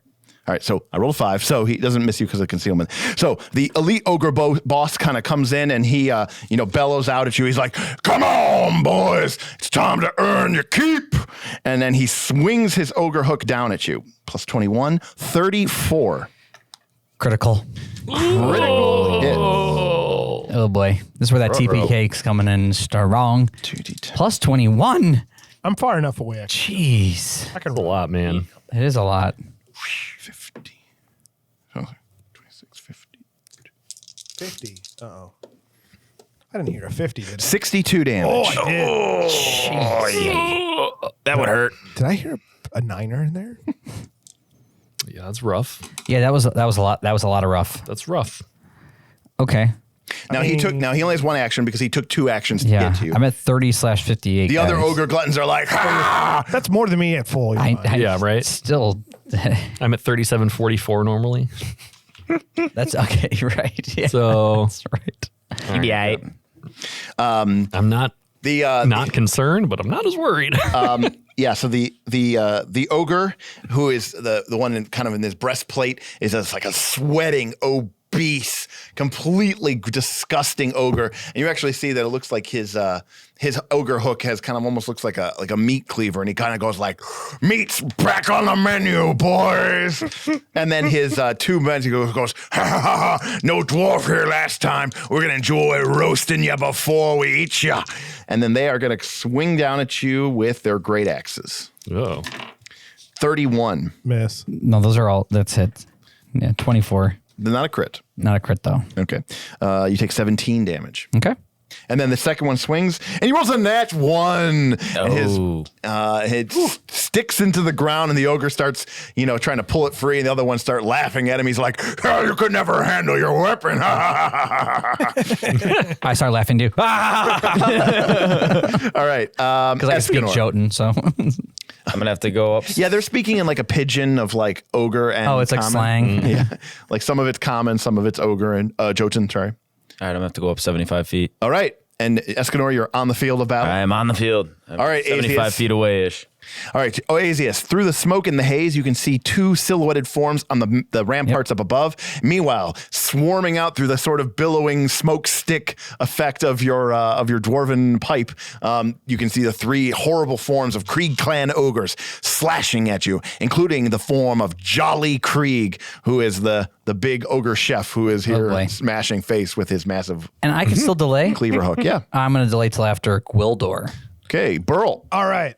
All right, so I rolled a 5, so he doesn't miss you because of concealment. So the elite ogre boss kind of comes in and he, bellows out at you. He's like, "Come on, boys, it's time to earn your keep." And then he swings his ogre hook down at you. Plus 21, 34. Critical. Critical hit. Oh boy. This is where that TP cake's coming in strong. 2d10. Plus 21. I'm far enough away. Jeez. I can That's a lot, man. It is a lot. 50. Oh, 26, 50. 50. Uh-oh. I didn't hear a 50, did I? 62 damage. Oh, I did. That would hurt. Did I hear a 9er in there? Yeah, that's rough. Yeah, that was a lot. That was a lot of rough. That's rough. Okay. Now he only has one action because he took 2 actions to Yeah, get to you. I'm at 30/58. The other guys. ogre gluttons are like, ha! That's more than me at full. You're fine. Yeah, right. Still, I'm at 37.44 normally. that's okay, right? Yeah, So that's right. Yeah. I'm not The concerned, but I'm not as worried. Yeah, so the ogre who is the one in his breastplate is just like a sweating, obese, completely disgusting ogre, and you actually see that it looks like his ogre hook has kind of almost looks like a meat cleaver, and he kind of goes like, "Meat's back on the menu, boys." And then his 2 men he goes, "Ha ha ha ha! No dwarf here last time. We're gonna enjoy roasting you before we eat you." And then they are gonna swing down at you with their great axes. Oh. 31. Miss. No, those are all. That's it. Yeah, 24. They're not a crit. Not a crit though. Okay. You take 17 damage. Okay. And then the second one swings, and he rolls a nat 1. Oh. And it sticks into the ground, and the ogre starts, trying to pull it free, and the other ones start laughing at him. He's like, "Oh, you could never handle your weapon." I started laughing too. All right. Because I speak Escanor. Jotun, so. I'm going to have to go up. Yeah, they're speaking in like a pidgin of like ogre and Oh, it's like common. slang. Yeah. Like some of it's common, some of it's ogre and Jotun, sorry. All right, I'm going to have to go up 75 feet. All right. And Escanor, you're on the field of battle. I am on the field. I'm All right, 75 Atheist. feet away-ish. All right, Oasius, through the smoke and the haze, you can see 2 silhouetted forms on the ramparts up above. Meanwhile, swarming out through the sort of billowing smoke stick effect of your dwarven pipe, you can see the 3 horrible forms of Kreeg Clan ogres slashing at you, including the form of Jolly Kreeg, who is the big ogre chef who is here boy. smashing face with his massive And I can still delay. cleaver hook. Yeah. I'm going to delay till after Gwildor. Okay, Burl. All right.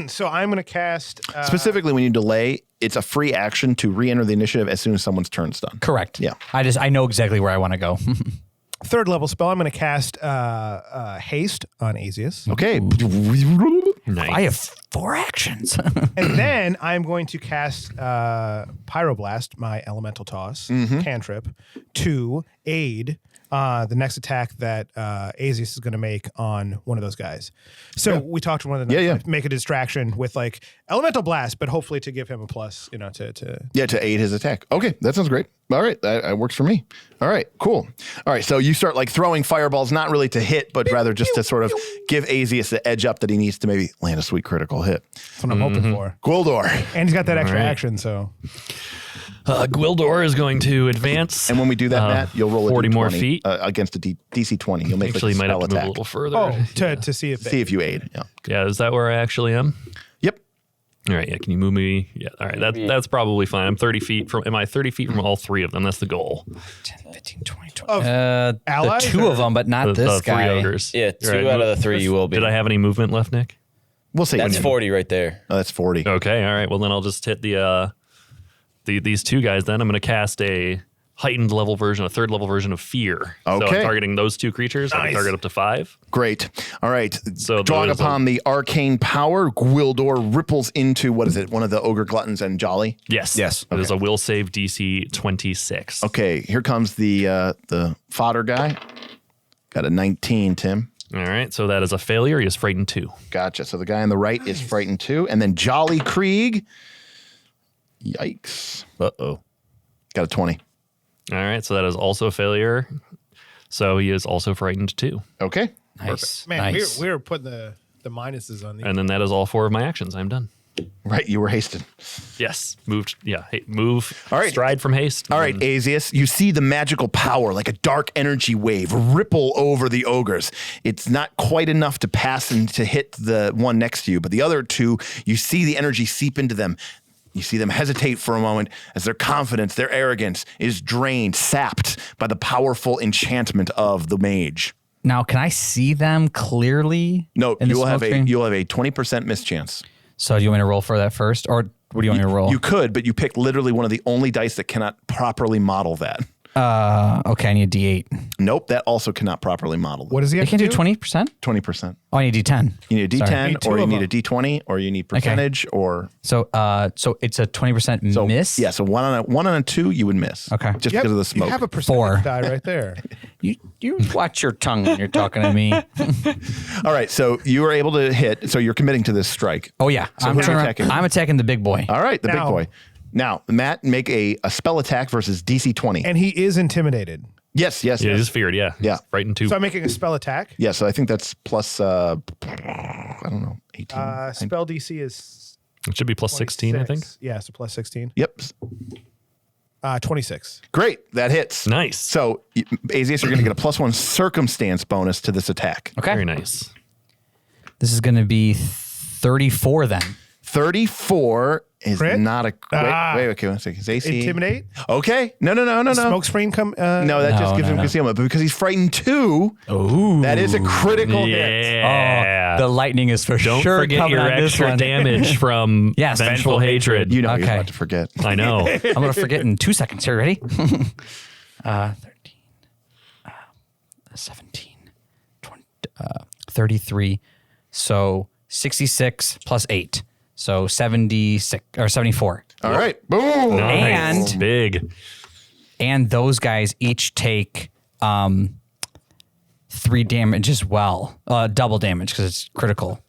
So I'm going to cast. Specifically, when you delay, it's a free action to re-enter the initiative as soon as someone's turn's done. Correct. Yeah. I know exactly where I want to go. 3rd level spell. I'm going to cast haste on Asius. Okay. Nice. I have 4 actions. And then I'm going to cast Pyroblast, my elemental toss, cantrip, to aid the next attack that Asius is going to make on one of those guys. So we talked to one of the Yeah. make a distraction with like elemental blast, but hopefully to give him a plus, to Yeah, to aid his attack. Okay, that sounds great. All right, that works for me. All right, cool. All right, so you start like throwing fireballs, not really to hit, but rather just to sort of give Asius the edge up that he needs to maybe land a sweet critical hit. That's what I'm hoping for. Gwildor. And he's got that extra right. action, so Gwildor is going to advance. And when we do that, Matt, you'll roll a 40 D20 more feet. Against a DC 20. You'll make Actually, like a might have spell to move attack. a little further. to see if See if you aid. Yeah. Yeah, is that where I actually am? Yep. All right, yeah. Can you move me? Yeah. All right, that's probably fine. I'm 30 feet from. Am I 30 feet from all 3 of them? That's the goal. 10, 15, 20, 20. Of the allies 2 or- of them, but not The this 3 guy. ogres. Yeah, 2 Right, out of the 3 you will be. Did I have any movement left, Nick? We'll see. That's 40 right there. Oh, that's 40. Okay. All right. Well, then I'll just hit these 2 guys. Then I'm going to cast a heightened level version, a 3rd level version of Fear. So Okay. I'm targeting those 2 creatures. I can target up to 5. Great. All right. So drawing there's upon the arcane power, Gwildor ripples into, what is it, one of the ogre gluttons and Jolly? Yes. Yes. It is a will save DC 26. Okay, here comes the fodder guy. Got a 19, Tim. All right. So that is a failure. He is frightened 2. Gotcha. So the guy on the right is frightened too. And then Jolly Kreeg. Yikes. Uh-oh. Got a 20. All right. So that is also a failure. So he is also frightened 2. Okay. Nice. man, nice. we were putting the minuses on these. And then that is all 4 of my actions. I'm done. Right, you were hasted. Yes. Moved. Yeah. Hey, move. All right. Stride from haste. All right, Asius, you see the magical power, like a dark energy wave, ripple over the ogres. It's not quite enough to pass and to hit the one next to you, but the other 2, you see the energy seep into them. You see them hesitate for a moment as their confidence, their arrogance is drained, sapped by the powerful enchantment of the mage. Now, can I see them clearly? No, in the you'll have smoke screen? a 20% mischance. So do you want me to roll for that first? Or what do you want me to roll? You could, but you picked literally one of the only dice that cannot properly model that. Okay, I need a D8. Nope, that also cannot properly model that. What does he I have can't to do 20%? 20%. Oh, I need a D10. You need a D10, Sorry. Need 2 or you of need a them. D20, or you need percentage, or So it's a 20% so miss? Yeah, so one on a 2, you would miss. Okay. just You have, because of the you smoke. have a percentage 4. die right there. You watch your tongue when you're talking to me. All right, so you were able to hit. So you're committing to this strike. Oh yeah, So who are you attacking? I'm attacking the big boy. All right, the big Now- boy. Now, Matt, make a spell attack versus DC 20. And he is intimidated. Yes. Yeah, just feared. Yeah. Yeah. Frightened too. So I'm making a spell attack. Yeah, so I think that's plus, I don't know, 18. Spell DC is It should be plus 16, I think. 26. Yeah, so plus 16. Yep. 26. Great. That hits. Nice. So, Azius, you're going to get a +1 circumstance bonus to this attack. Okay. Very nice. This is going to be 34 then. 34 is Crit? not a... Ah. Wait, okay, 1 second. Is AC... Intimidate? Okay. No. Smoke screen come... No, that just gives him no. concealment. But because he's frightened too, that is a critical hit. Yeah. The lightning is for Don't sure forget coming your on this extra one. damage from Yes. vengeful hatred. You know you're Okay. about to forget. I know. I'm going to forget in 2 seconds. Here, ready? 13, 17, 20, 33. So 66 plus 8. So 76 or 74. All right. Boom. Nice. And- Big. And those guys each take 3 damage as well. Double damage because it's critical.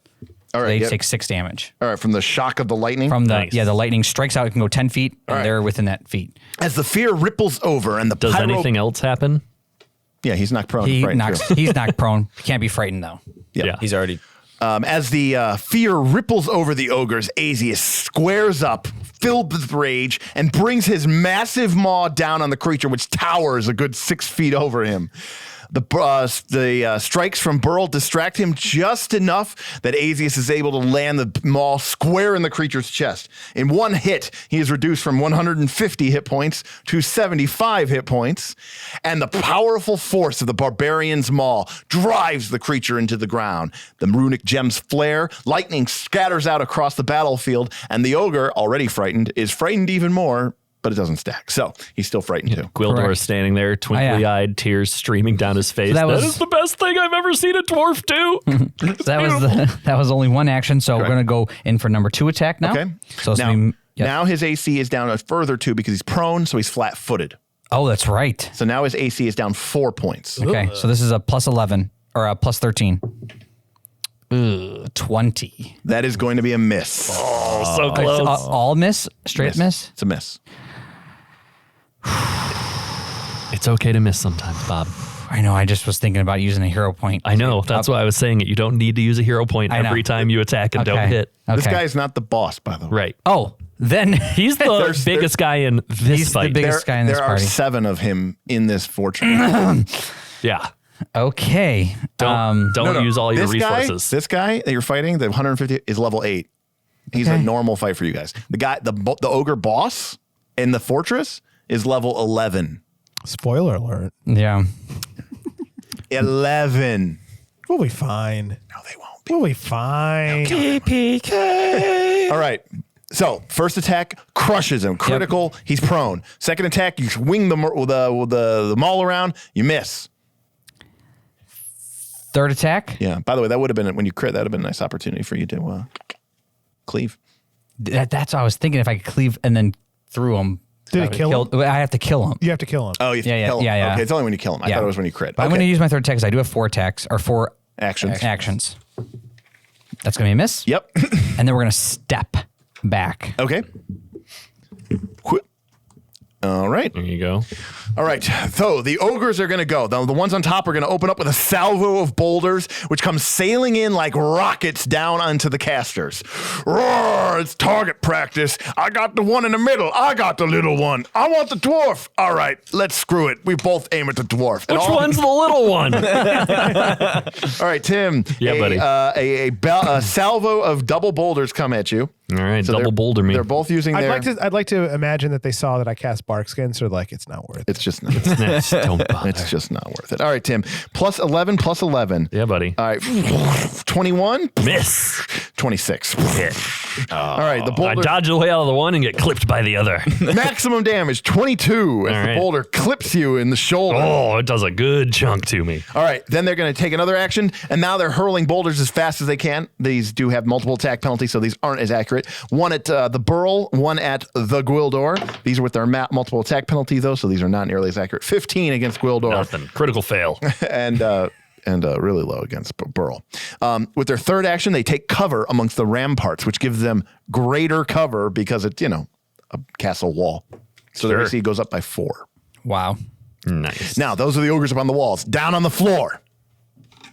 All right. They Yep. take 6 damage. All right. From the shock of the lightning. From the Nice. the lightning strikes out, it can go 10 feet, and right. they're within that feet. As the fear ripples over and the Does pyro... anything else happen? Yeah, he's knocked prone. He's right, knocked prone. Can't be frightened though. Yeah. He's already. As the fear ripples over the ogres, Azius squares up, filled with rage, and brings his massive maw down on the creature, which towers a good 6 feet over him. The strikes from Burl distract him just enough that Azius is able to land the maul square in the creature's chest. In one hit, he is reduced from 150 hit points to 75 hit points, and the powerful force of the barbarian's maul drives the creature into the ground. The runic gems flare, lightning scatters out across the battlefield, and the ogre, already frightened, is frightened even more, but it doesn't stack. So he's still frightened too. Gwildor Correct. is standing there, twinkly-eyed, tears streaming down his face. that was- That is the best thing I've ever seen a dwarf do. That was only one action, so Correct. we're gonna go in for number 2 attack now. Okay. So Now, now his AC is down a further 2 because he's prone, so he's flat-footed. oh, that's right. So now his AC is down 4 points. Okay, so this is a plus 11 or a plus 13. 20. That is going to be a miss. Oh, so It's close. all miss, straight miss. It's a miss. It's okay to miss sometimes, Bob. I know. I just was thinking about using a hero point. I know. That's why I was saying it. You don't need to use a hero point I know. every time you attack and don't Okay. hit. This Okay. guy's not the boss, by the way. Right. Oh, then He's the There's- biggest guy in this He's the fight. biggest guy in this there are party. 7 of him in this fortress. Yeah. Okay. Don't No, use all your this resources. This guy that you're fighting, the 150, is level 8. He's a Okay. normal fight for you guys. The guy, the ogre boss in the fortress is level 11. Spoiler alert. Yeah. 11. We'll be fine. No, they won't be. We'll be fine. All right. So first attack crushes him, critical. He's prone. Second attack, you swing the maul around, you miss. Third attack. Yeah. By the way, that would have been when you crit. That would have been a nice opportunity for you to cleave. That's what I was thinking. If I could cleave and then through him. Did it kill him? I have to kill him. You have to kill him. Oh, you have to Yeah, kill him. yeah. Okay, it's only when you kill him. I Yeah. thought it was when you crit. But I'm Okay. going to use my third attack because I do have 4 attacks or 4 Actions. actions. That's going to be a miss. Yep. And then we're going to step back. Okay. All right. There you go. All right. So the ogres are going to go. The ones on top are going to open up with a salvo of boulders, which come sailing in like rockets down onto the casters. Roar! It's target practice. I got the one in the middle. I got the little one. I want the dwarf. All right. Let's screw it. We both aim at the dwarf. And Which all- one's the little one? All right, Tim. Yeah, buddy. A salvo of double boulders come at you. All right, So double they're- boulder me. They're both using their... I'd like to imagine that they saw that I cast Barkskin, so like it's not worth it. It's just not. Don't bother. It's just not worth it. All right, Tim. Plus 11, plus 11. Yeah, buddy. All right. 21, Miss. 26. All right, the I boulder. dodge away out of the one and get clipped by the other. Maximum damage, 22, as All the right. boulder clips you in the shoulder. Oh, it does a good chunk to me. All right, then they're going to take another action, and now they're hurling boulders as fast as they can. These do have multiple attack penalties, so these aren't as accurate. One at the Burl, one at the Gwildor. These are with their multiple attack penalty, though, so these are not nearly as accurate. 15 against Gwildor. Nothing. Critical fail. and really low against Burl. With their third action, they take cover amongst the ramparts, which gives them greater cover because it's, a castle wall. So their Sure. AC goes up by 4. Wow. Nice. Now, those are the ogres up on the walls. Down on the floor.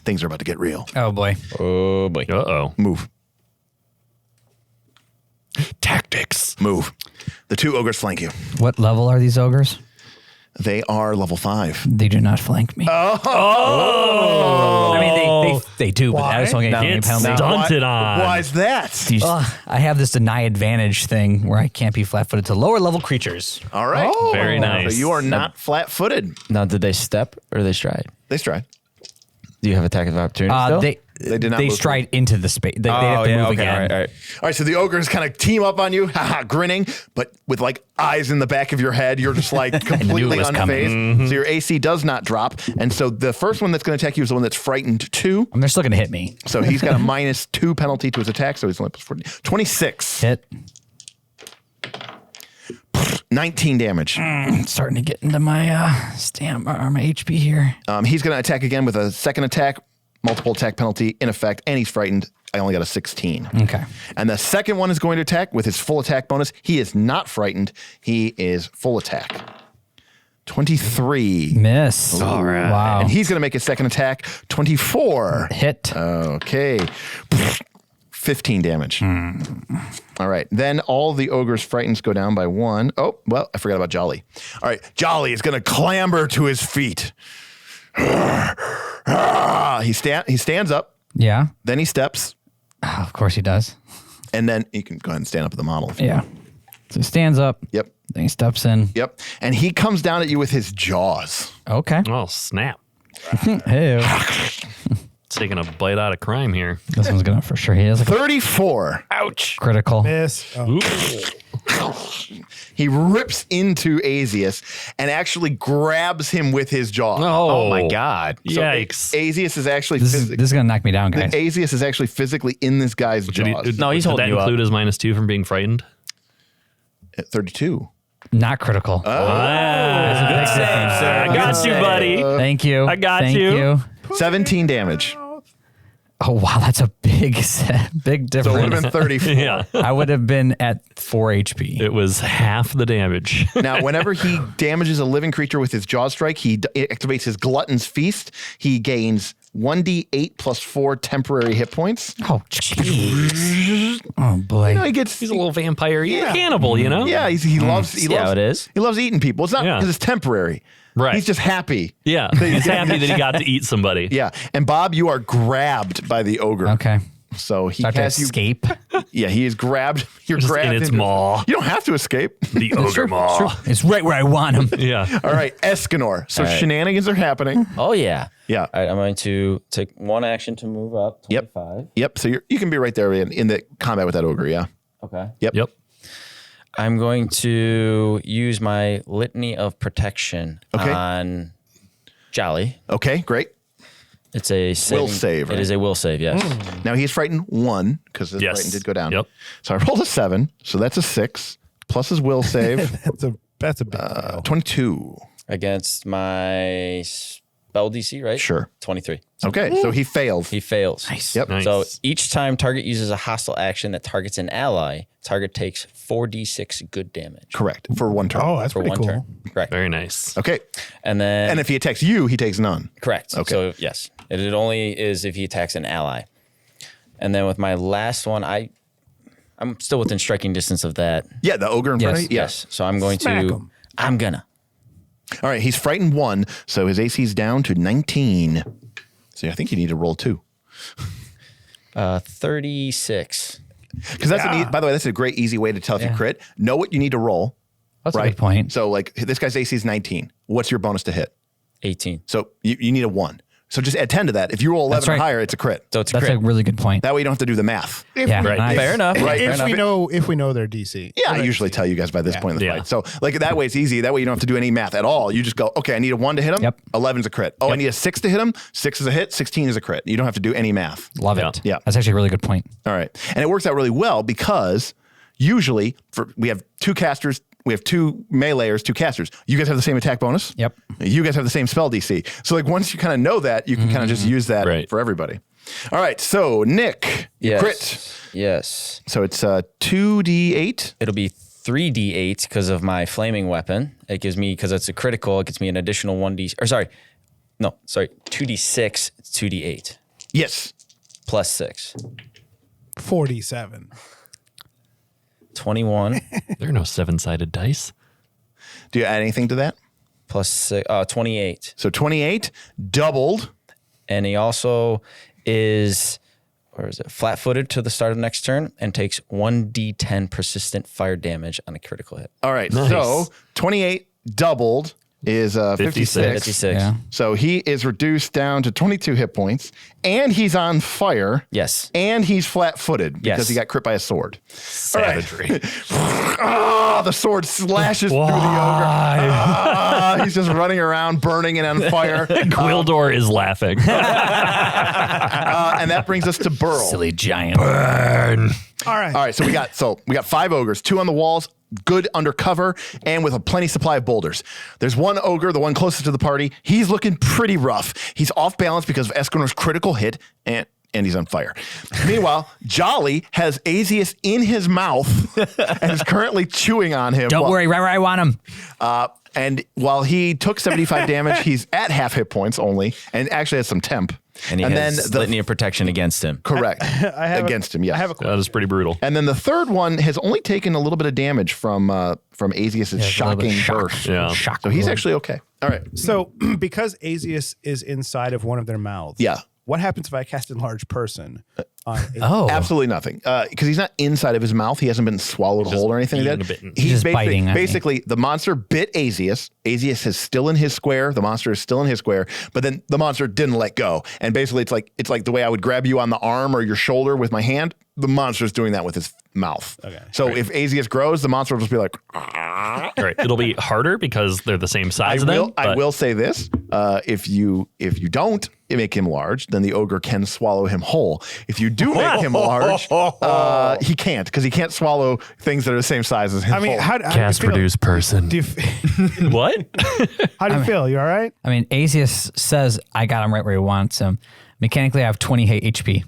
Things are about to get real. Oh boy. Oh boy. Uh-oh. Move. Tactics. Move. The 2 ogres flank you. What level are these ogres? They are level 5. They do not flank me. Oh! I mean, they do, but I just don't get Why? any It's penalty. stunted on. Why is that? I have this deny advantage thing where I can't be flat-footed to lower level creatures. All right. Very nice. So you are not flat-footed. Now, did they step or they stride? They stride. Do you have attack of opportunity still? They did not They move stride into the space. They have to move okay. again. All right. All right, so the ogres kind of team up on you, haha, grinning, but with like eyes in the back of your head, you're just like completely was coming. unfazed. So your AC does not drop. And so the first one that's going to attack you is the one that's frightened 2. And they're still going to hit me. So he's got a -2 penalty to his attack, so he's only plus 40. 26. Hit. 19 damage. It's starting to get into my stamina or my HP here. He's going to attack again with a second attack, multiple attack penalty in effect, and he's frightened. I only got a 16. Okay. And the second one is going to attack with his full attack bonus. He is not frightened. He is full attack. 23. Miss. All right. Wow. And he's going to make his second attack. 24. Hit. Okay. 15 damage. All right. Then all the ogre's frightens go down by 1. Oh, well, I forgot about Jolly. All right. Jolly is going to clamber to his feet. He stands up. Yeah. Then he steps. Oh, of course he does. And then you can go ahead and stand up at the model. If you Yeah. So he stands up. Yep. Then he steps in. Yep. And he comes down at you with his jaws. Okay. Oh, snap. Hey. Taking a bite out of crime here. This one's gonna for sure. He has like a 34. Ouch. critical. Miss. Oh. He rips into Azius and actually grabs him with his jaw. Oh, my God. So Yikes. Azius is actually This is gonna knock me down, guys. Azius is actually physically in this guy's jaws. No, he's Did holding that you up. include his -2 from being frightened? At 32. Not critical. I got you, buddy. Thank you. I got Thank you. 17 damage. Oh wow, that's a big big So it would have difference. been 34. Yeah. I would have been at 4 HP. It was half the damage. Now, whenever he damages a living creature with his jaw strike, he activates his Glutton's Feast. He gains 1d8 plus 4 temporary hit points. Oh jeez. Oh boy. He gets. He's a little vampire. He's Yeah. a cannibal, you know? Yeah, he loves. He See how loves. it is? He loves eating people. It's not Yeah. because it's temporary. Right. He's just happy. Yeah. He's happy that he got to eat somebody. Yeah. And Bob, you are grabbed by the ogre. Okay. So he Start to has you. escape. Yeah, he is grabbed. You're Just grabbed in its into- maw. You don't have to escape. The ogre maw. It's right where I want him. Yeah. All right, Escanor. So All right. shenanigans are happening. Oh, yeah. Yeah. All right, I'm going to take one action to move up. Yep. 25. Yep. So you can be right there in the combat with that ogre. Yeah. Okay. Yep. Yep. I'm going to use my litany of protection Okay. on Jolly. Okay. Great. It's a Will save, It right? is a will save, yes. Now he's frightened 1 because his Yes. frightened did go down. Yep. So I rolled a 7. So that's a 6 plus his will save. That's a big deal. 22. Against my spell DC, right? Sure. 23. Okay. So he failed. He fails. Nice. Yep. Nice. So each time target uses a hostile action that targets an ally, target takes 4d6 good damage Correct. For 1 turn. Oh, that's for pretty one cool. turn. Correct. Very nice. Okay. And then And if he attacks you, he takes none. correct. Okay. So yes, it only is if he attacks an ally. And then with my last one, I'm still within striking distance of that. Yeah. The ogre in front of you. Yeah. Yes. So I'm going Smack to. 'em. I'm gonna. All right. He's frightened 1. So his AC's down to 19. So I think you need to roll 2. 36. Because by the way, that's a great, easy way to tell if you crit. Know what you need to roll. That's a right. good point. So like this guy's AC is 19. What's your bonus to hit? 18. So you need a 1. So just add 10 to that. If you roll 11 right. or higher, it's a crit. So it's a That's crit. a really good point. That way you don't have to do the math. Yeah, Right. nice. Fair enough. Right. Fair If enough. we know their DC. Yeah, I Their usually DC. tell you guys by this point in the Yeah. fight. So like that way it's easy. That way you don't have to do any math at all. You just go, okay, I need a 1 to hit him. Yep. 11's a crit. Oh, I need a 6 to hit him. 6 is a hit. 16 is a crit. You don't have to do any math. Love Yeah. it. Yeah. That's actually a really good point. All right. And it works out really well because usually we have 2 casters, we have 2 meleeers, 2 casters. You guys have the same attack bonus. Yep. You guys have the same spell DC. So like once you kind of know that, you can kind of just use that Right. for everybody. All right. So Nick, Yes. crit. Yes. So it's 2d8. It'll be 3d8 because of my flaming weapon. It gives me, because it's a critical, it gets me an additional 2d6. It's 2d8 Yes. plus 6. 47. 21 There are no 7-sided dice. Do you add anything to that? plus 6, 28. So 28 doubled. And he also is, flat-footed to the start of next turn and takes 1d10 persistent fire damage on a critical hit. All right. Nice. So 28 doubled is 56. 56. Yeah. So he is reduced down to 22 hit points, and he's on fire. Yes. And he's flat-footed because Yes. he got crit by a sword. Savagery. The sword slashes through the ogre. He's just running around, burning and on fire. Gwildor is laughing. And that brings us to Burl. Silly giant. Burn. All right. All right, so we got 5 ogres, 2 on the walls, good undercover, and with a plenty supply of boulders. There's one ogre, the one closest to the party. He's looking pretty rough. He's off balance because of Esconor's critical hit, and he's on fire. Meanwhile, Jolly has Azius in his mouth and is currently chewing on him. Don't worry, right where I want him. And while he took 75 damage, he's at half hit points only, and actually has some temp. And he has litany of protection against him. Correct. Against him, yes. I have a question. That is pretty brutal. And then the third one has only taken a little bit of damage from Azius's shocking burst. Yeah. Shock. So he's actually okay. All right. So because Azius is inside of one of their mouths. Yeah. What happens if I cast enlarge person on Azius? Oh. Absolutely nothing. Because he's not inside of his mouth. He hasn't been swallowed whole or anything like eaten that. a bit. He's Just biting at me. basically the monster bit Azius. Azius is still in his square. The monster is still in his square, but then the monster didn't let go. And basically it's like the way I would grab you on the arm or your shoulder with my hand. The monster's doing that with his mouth. Okay. So if Azius grows, the monster will just be like, Right. It'll be harder because they're the same size. I will say this: if you don't make him large, then the ogre can swallow him whole. If you do make him large, he can't because he can't swallow things that are the same size as him. I mean, whole. how do Cast you feel? produce person. Do you, What? how do you feel? You all right? I mean, Azius says I got him right where he wants him. Mechanically, I have 20 HP.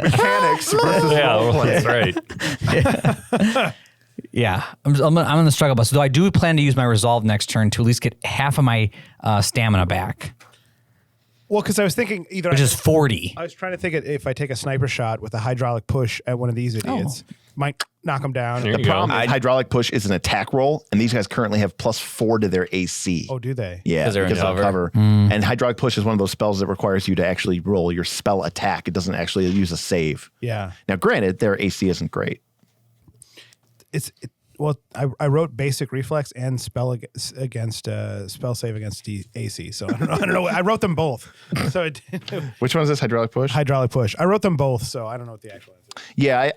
Mechanics versus Yeah, role well, play. that's right. Yeah, I'm in the struggle bus. Though I do plan to use my resolve next turn to at least get half of my stamina back, Well, because I was thinking either which is 40. I was trying to think if I take a sniper shot with a hydraulic push at one of these idiots, might knock them down. There The you go. problem is hydraulic push is an attack roll, and these guys currently have +4 to their AC. Oh, do they? Yeah, 'Cause they're in because of cover. cover. And hydraulic push is one of those spells that requires you to actually roll your spell attack. It doesn't actually use a save. Yeah. Now, granted, their AC isn't great. Well, I wrote basic reflex and spell against spell save against AC. So I don't know. I wrote them both. So Which one is this? Hydraulic push? hydraulic push. I wrote them both. So I don't know what the actual answer is. Yeah,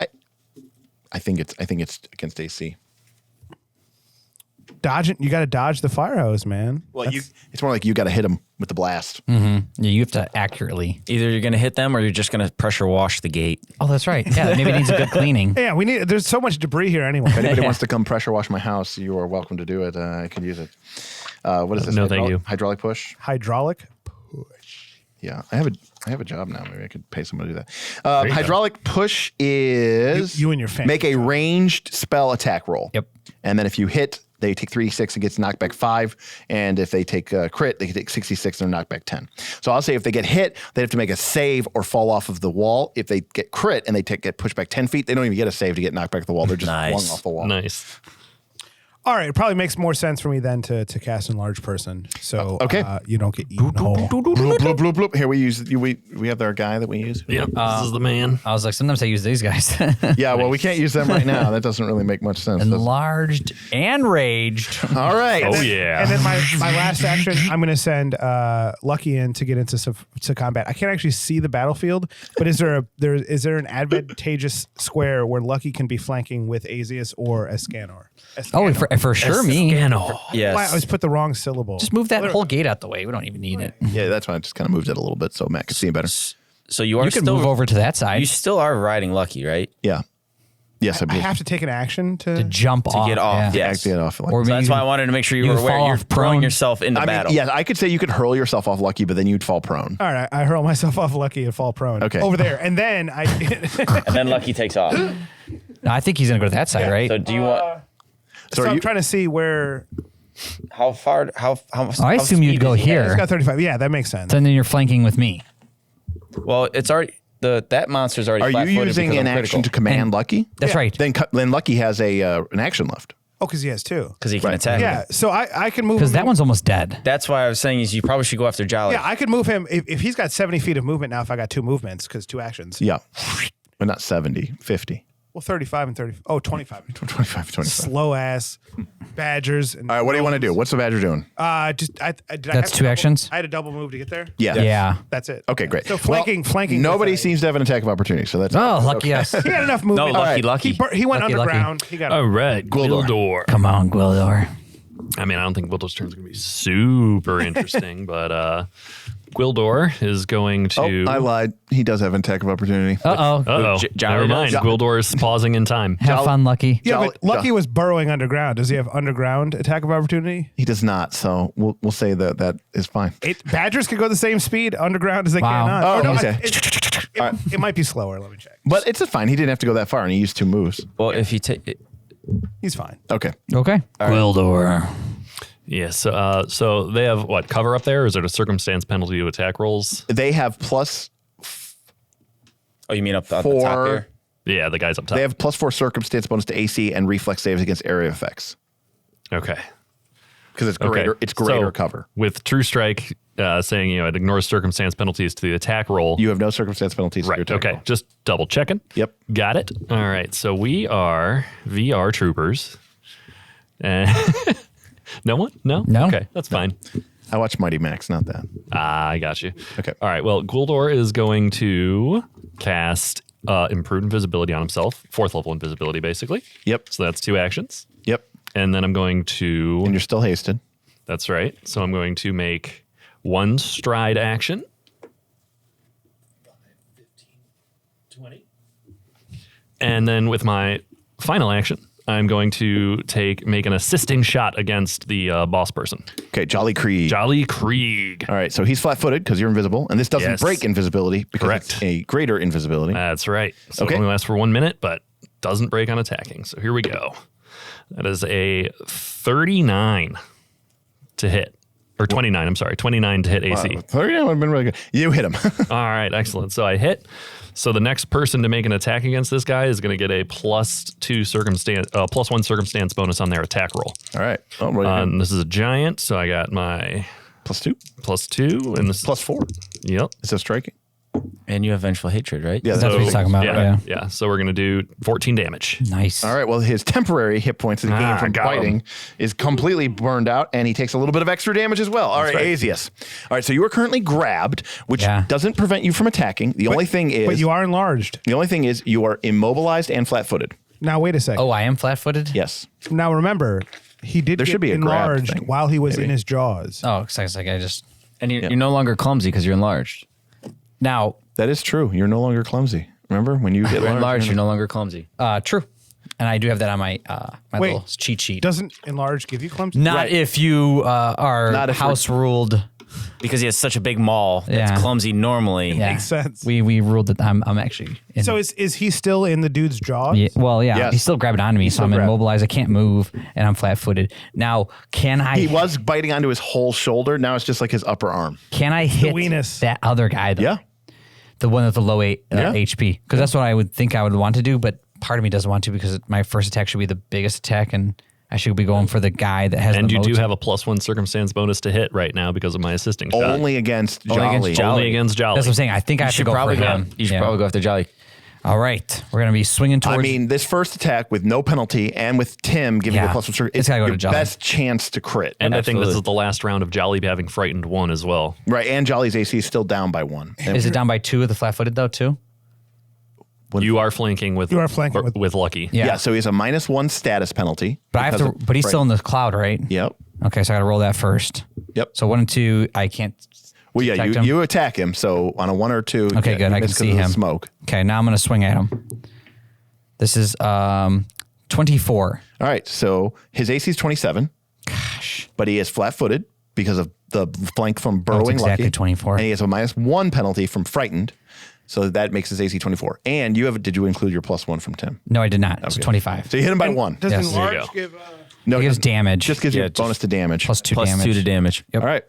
I think it's against AC. Dodge it. You got to dodge the fire hose, man. Well, it's more like you got to hit them with the blast. Yeah, you have to accurately. Either you're going to hit them or you're just going to pressure wash the gate. Oh, that's right. Yeah, maybe it needs a good cleaning. Yeah, we need. There's so much debris here anyway. If anybody wants to come pressure wash my house, you are welcome to do it. I could use it. What is this? No, thank you. Hydraulic push. Hydraulic push. Yeah, I have a job now. Maybe I could pay someone to do that. Hydraulic push is You and your family. make a ranged spell attack roll. Yep. And then if you hit, they take 3d6 and gets knocked back 5. And if they take a crit, they can take 66 and they're knocked back 10. So I'll say if they get hit, they have to make a save or fall off of the wall. If they get crit and they get pushed back 10 feet, they don't even get a save to get knocked back to the wall. They're just Nice. flung off the wall. Nice. All right, it probably makes more sense for me then to cast Enlarge Person, so Okay. you don't get eaten whole. Bloop, bloop, bloop, bloop. Here we have our guy that we use. Yep, this is the man. I was like, sometimes I use these guys. Yeah, well, we can't use them right now. That doesn't really make much sense. does it? Enlarged and raged. All right. Oh, yeah. And then my last action, I'm going to send Lucky in to get into to combat. I can't actually see the battlefield, but is there an advantageous square where Lucky can be flanking with Azius or Escanor? Oh, for sure, me. Yes. I always put the wrong syllable. Just move that whole gate out the way. We don't even need it. Yeah, that's why I just kind of moved it a little bit so Matt could see him better. So you are You can still move over to that side You still are riding Lucky, right? Yeah. Yes, I I believe. have to take an action to to jump off. get off. Yeah. Yeah. Actually, get off. Or So maybe that's why I wanted to make sure you you were aware fall you're off throwing prone. yourself into battle. Yeah, I could say you could hurl yourself off Lucky, but then you'd fall prone. All right, I hurl myself off Lucky and fall prone. Okay. Over there, and then I. And then Lucky takes off. No, I think he's gonna go to that side, right? So do you want so I'm trying to see where. how far? How I assume you'd go It's here. got 35. Yeah, that makes sense. So then you're flanking with me. Well, it's already that monster's already. Are you flat-footed using because an I'm action to critical. command Lucky? That's right. Then Lucky has an action left. Oh, because he has two. Because he can Right. attack. Yeah, so I can move Because him. that one's almost dead. That's why I was saying is you probably should go after Jolly. Yeah, I could move him if he's got 70 feet of movement now. If I got two movements, because two actions. Yeah. But not 70, 50. Well, 35 and 30. Oh, 25. 25, 25. Slow ass badgers. And All right, what do you want to do? What's the Badger doing? did I That's have two to double- actions? I had a double move to get there. Yeah. Yeah. That's it. Okay, great. So flanking. Nobody with, seems to have an attack of opportunity, so that's Oh, lucky us. He had enough movement. No, Lucky, right. Lucky. He went Lucky, underground. He got. All right, Gwildor. Come on, Gwildor. I mean, I don't think Gwildor's turn is going to be super interesting, but Gwildor is going to. Oh, I lied. He does have an attack of opportunity. Uh-oh. Uh-oh. Jolly Never mind. does. Gwildor is pausing in time. Have fun, Lucky. Yeah, Jolly- but Lucky was burrowing underground. Does he have underground attack of opportunity? He does not, so we'll say that is fine. Badgers can go the same speed underground as they Wow. can on. Oh, no, okay. It might be slower. Let me check. But it's fine. He didn't have to go that far, and he used two moves. Well, if you take He's fine. Okay. Okay. Gwildor. Yes. So they have what cover up there? Or is it a circumstance penalty to attack rolls? They have plus oh, you mean up at the top 4. here? Yeah, the guys up top. They have plus 4 circumstance bonus to AC and reflex saves against area effects Okay. because it's greater. Okay. It's greater So, cover. With True Strike saying, it ignores circumstance penalties to the attack roll. You have no circumstance penalties. to your Right. attack Okay. roll. Just double checking. Yep. Got it. All right. So we are VR troopers. And no one? No? No. Okay. That's fine. I watched Mighty Max, not that. I got you. Okay. All right. Well, Gwildor is going to cast improved invisibility on himself. 4th level invisibility, basically. Yep. So that's 2 actions. Yep. And then I'm going to. And you're still hasted. That's right. So I'm going to make 1 stride action. 20. And then with my final action, I'm going to make an assisting shot against the boss person. Okay, Jolly Kreeg. Jolly Kreeg. All right, so he's flat-footed because you're invisible, and this doesn't Yes. break invisibility because Correct. it's a greater invisibility. That's right. So Okay. it only lasts for 1 minute, but doesn't break on attacking. So here we go. That is a 39 to hit. Or 29, I'm sorry. 29 to hit AC. 39 would have been really good. You hit him. All right, excellent. So I hit. So the next person to make an attack against this guy is going to get a plus 1 circumstance bonus on their attack roll. All right. Oh, right. And this is a giant, so I got my +2, +2, and this +4. Yep. Is that striking? And you have vengeful hatred, right? Yeah, That's what he's talking about. Yeah. So we're going to do 14 damage. Nice. All right. Well, his temporary hit points that he gained from got him. fighting is completely burned out, and he takes a little bit of extra damage as well. All right, Azius. All right. So you are currently grabbed, which Yeah. doesn't prevent you from attacking. The only thing is, But you are enlarged. the only thing is, you are immobilized and flat-footed. Now wait a second. Oh, I am flat-footed? Yes. Now remember, he did There get should be a grab enlarged thing, while he was maybe. in his jaws. Oh, it's like I just... And you're no longer clumsy because you're enlarged. Now, That is true. You're no longer clumsy. Remember when you get You're large? enlarged, you're no longer clumsy. true. And I do have that on my my Wait. little cheat sheet. Doesn't enlarge give you clumsy? Not Right. if you are Not if you're- house-ruled. Because he has such a big maul that's Yeah. clumsy normally. Yeah. Makes sense. We ruled that I'm actually... In, So is he still in the dude's jaws? yeah, well, yeah, Yes. he's still grabbing onto me, so still I'm grabbed. immobilized. I can't move, and I'm flat-footed. Now, can I... He was biting onto his whole shoulder. Now it's just like his upper arm. Can I hit weenus. that other guy, though? Yeah. The one with the low Yeah. HP? Because that's what I would think I would want to do, but part of me doesn't want to because my first attack should be the biggest attack, and I should be going for the guy that has And the you most. do have a +1 circumstance bonus to hit right now because of my assisting shot. Only against Jolly. Only against Jolly. That's what I'm saying. I think I have to go for him. You should Yeah. probably go after Jolly. All right. We're going to be swinging towards. I mean, this first attack with no penalty and with Tim giving you Yeah. a +1 circumstance, It's it's gotta go to your Jolly. best chance to crit. and I think this Absolutely. is the last round of Jolly having frightened 1 as well. Right, and Jolly's AC is still down by 1. And is it down by 2 with the flat-footed though too? You are flanking with Lucky. yeah. So he has a -1 status penalty. But I have because to. of But he's still in frightened. the cloud, right? Yep. Okay, so I got to roll that first. Yep. So 1 and 2, I can't. Well, yeah, detect him. you attack him. So on a 1 or 2, Okay, yeah, good. you I can miss 'cause see of the him. Smoke. Okay, now I'm going to swing at him. This is 24. All right. So his AC is 27. Gosh. But he is flat-footed because of the flank from burrowing exactly Lucky. 24. And he has a -1 penalty from frightened. So that makes his AC 24. And did you include your +1 from Tim? No, I did not. It's 25. So you hit him by 1. Does Yes. enlarge There you go. give? No, It gives damage. Just gives you Yeah, a bonus to damage. Plus 2 Plus damage. 2 to damage. All right.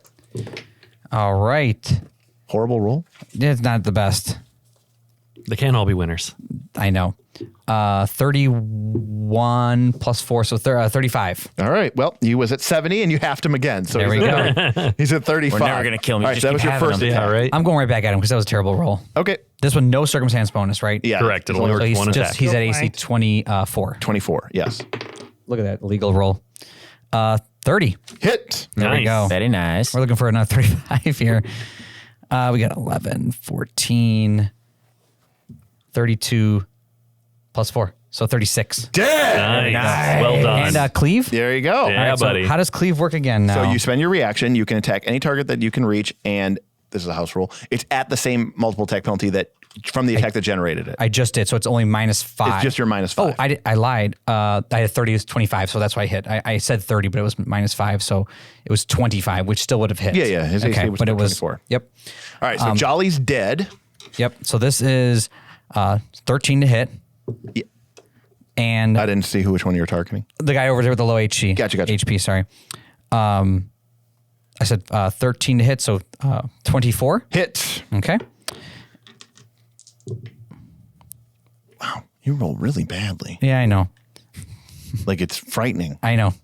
All right. Horrible roll. It's not the best. They can't all be winners. I know. 31 plus 4, so 35. All right. Well, he was at 70 and you halved him again. So There we go. he's at 35. We're never gonna kill him. You All right, just so that was keep your having first him. attack. Yeah, right? I'm going right back at him because that was a terrible roll. Okay. This one, no circumstance bonus, right? Yeah. Correct. It'll only So work he's 1 attack. he's at AC Flanked. 24. 24. Yes. Look at that legal roll. 30. Hit. There we Nice. go. Very nice. We're looking for another 35 here. We got 11, 14, 32 plus 4. So 36. Dead. Nice. Well done. And Cleave? There you go. Yeah, So buddy. how does Cleave work again now? So you spend your reaction. You can attack any target that you can reach. And this is a house rule. It's at the same multiple attack penalty that from the attack that generated it. I just did, so it's only -5. It's just your -5. Oh, I lied. I had 30 is 25, so that's why I hit. I said 30, but it was -5, so it was 25, which still would have hit. Yeah. His AC was but it was 24. Yep, All right. So Jolly's dead. yep. So this is 13 to hit, Yeah. and I didn't see which one you were targeting. the guy over there with the low HG. Gotcha. HP. Sorry. I said 13 to hit, so 24. Hit. Okay. Wow. You roll really badly. Yeah, I know. Like it's frightening. I know.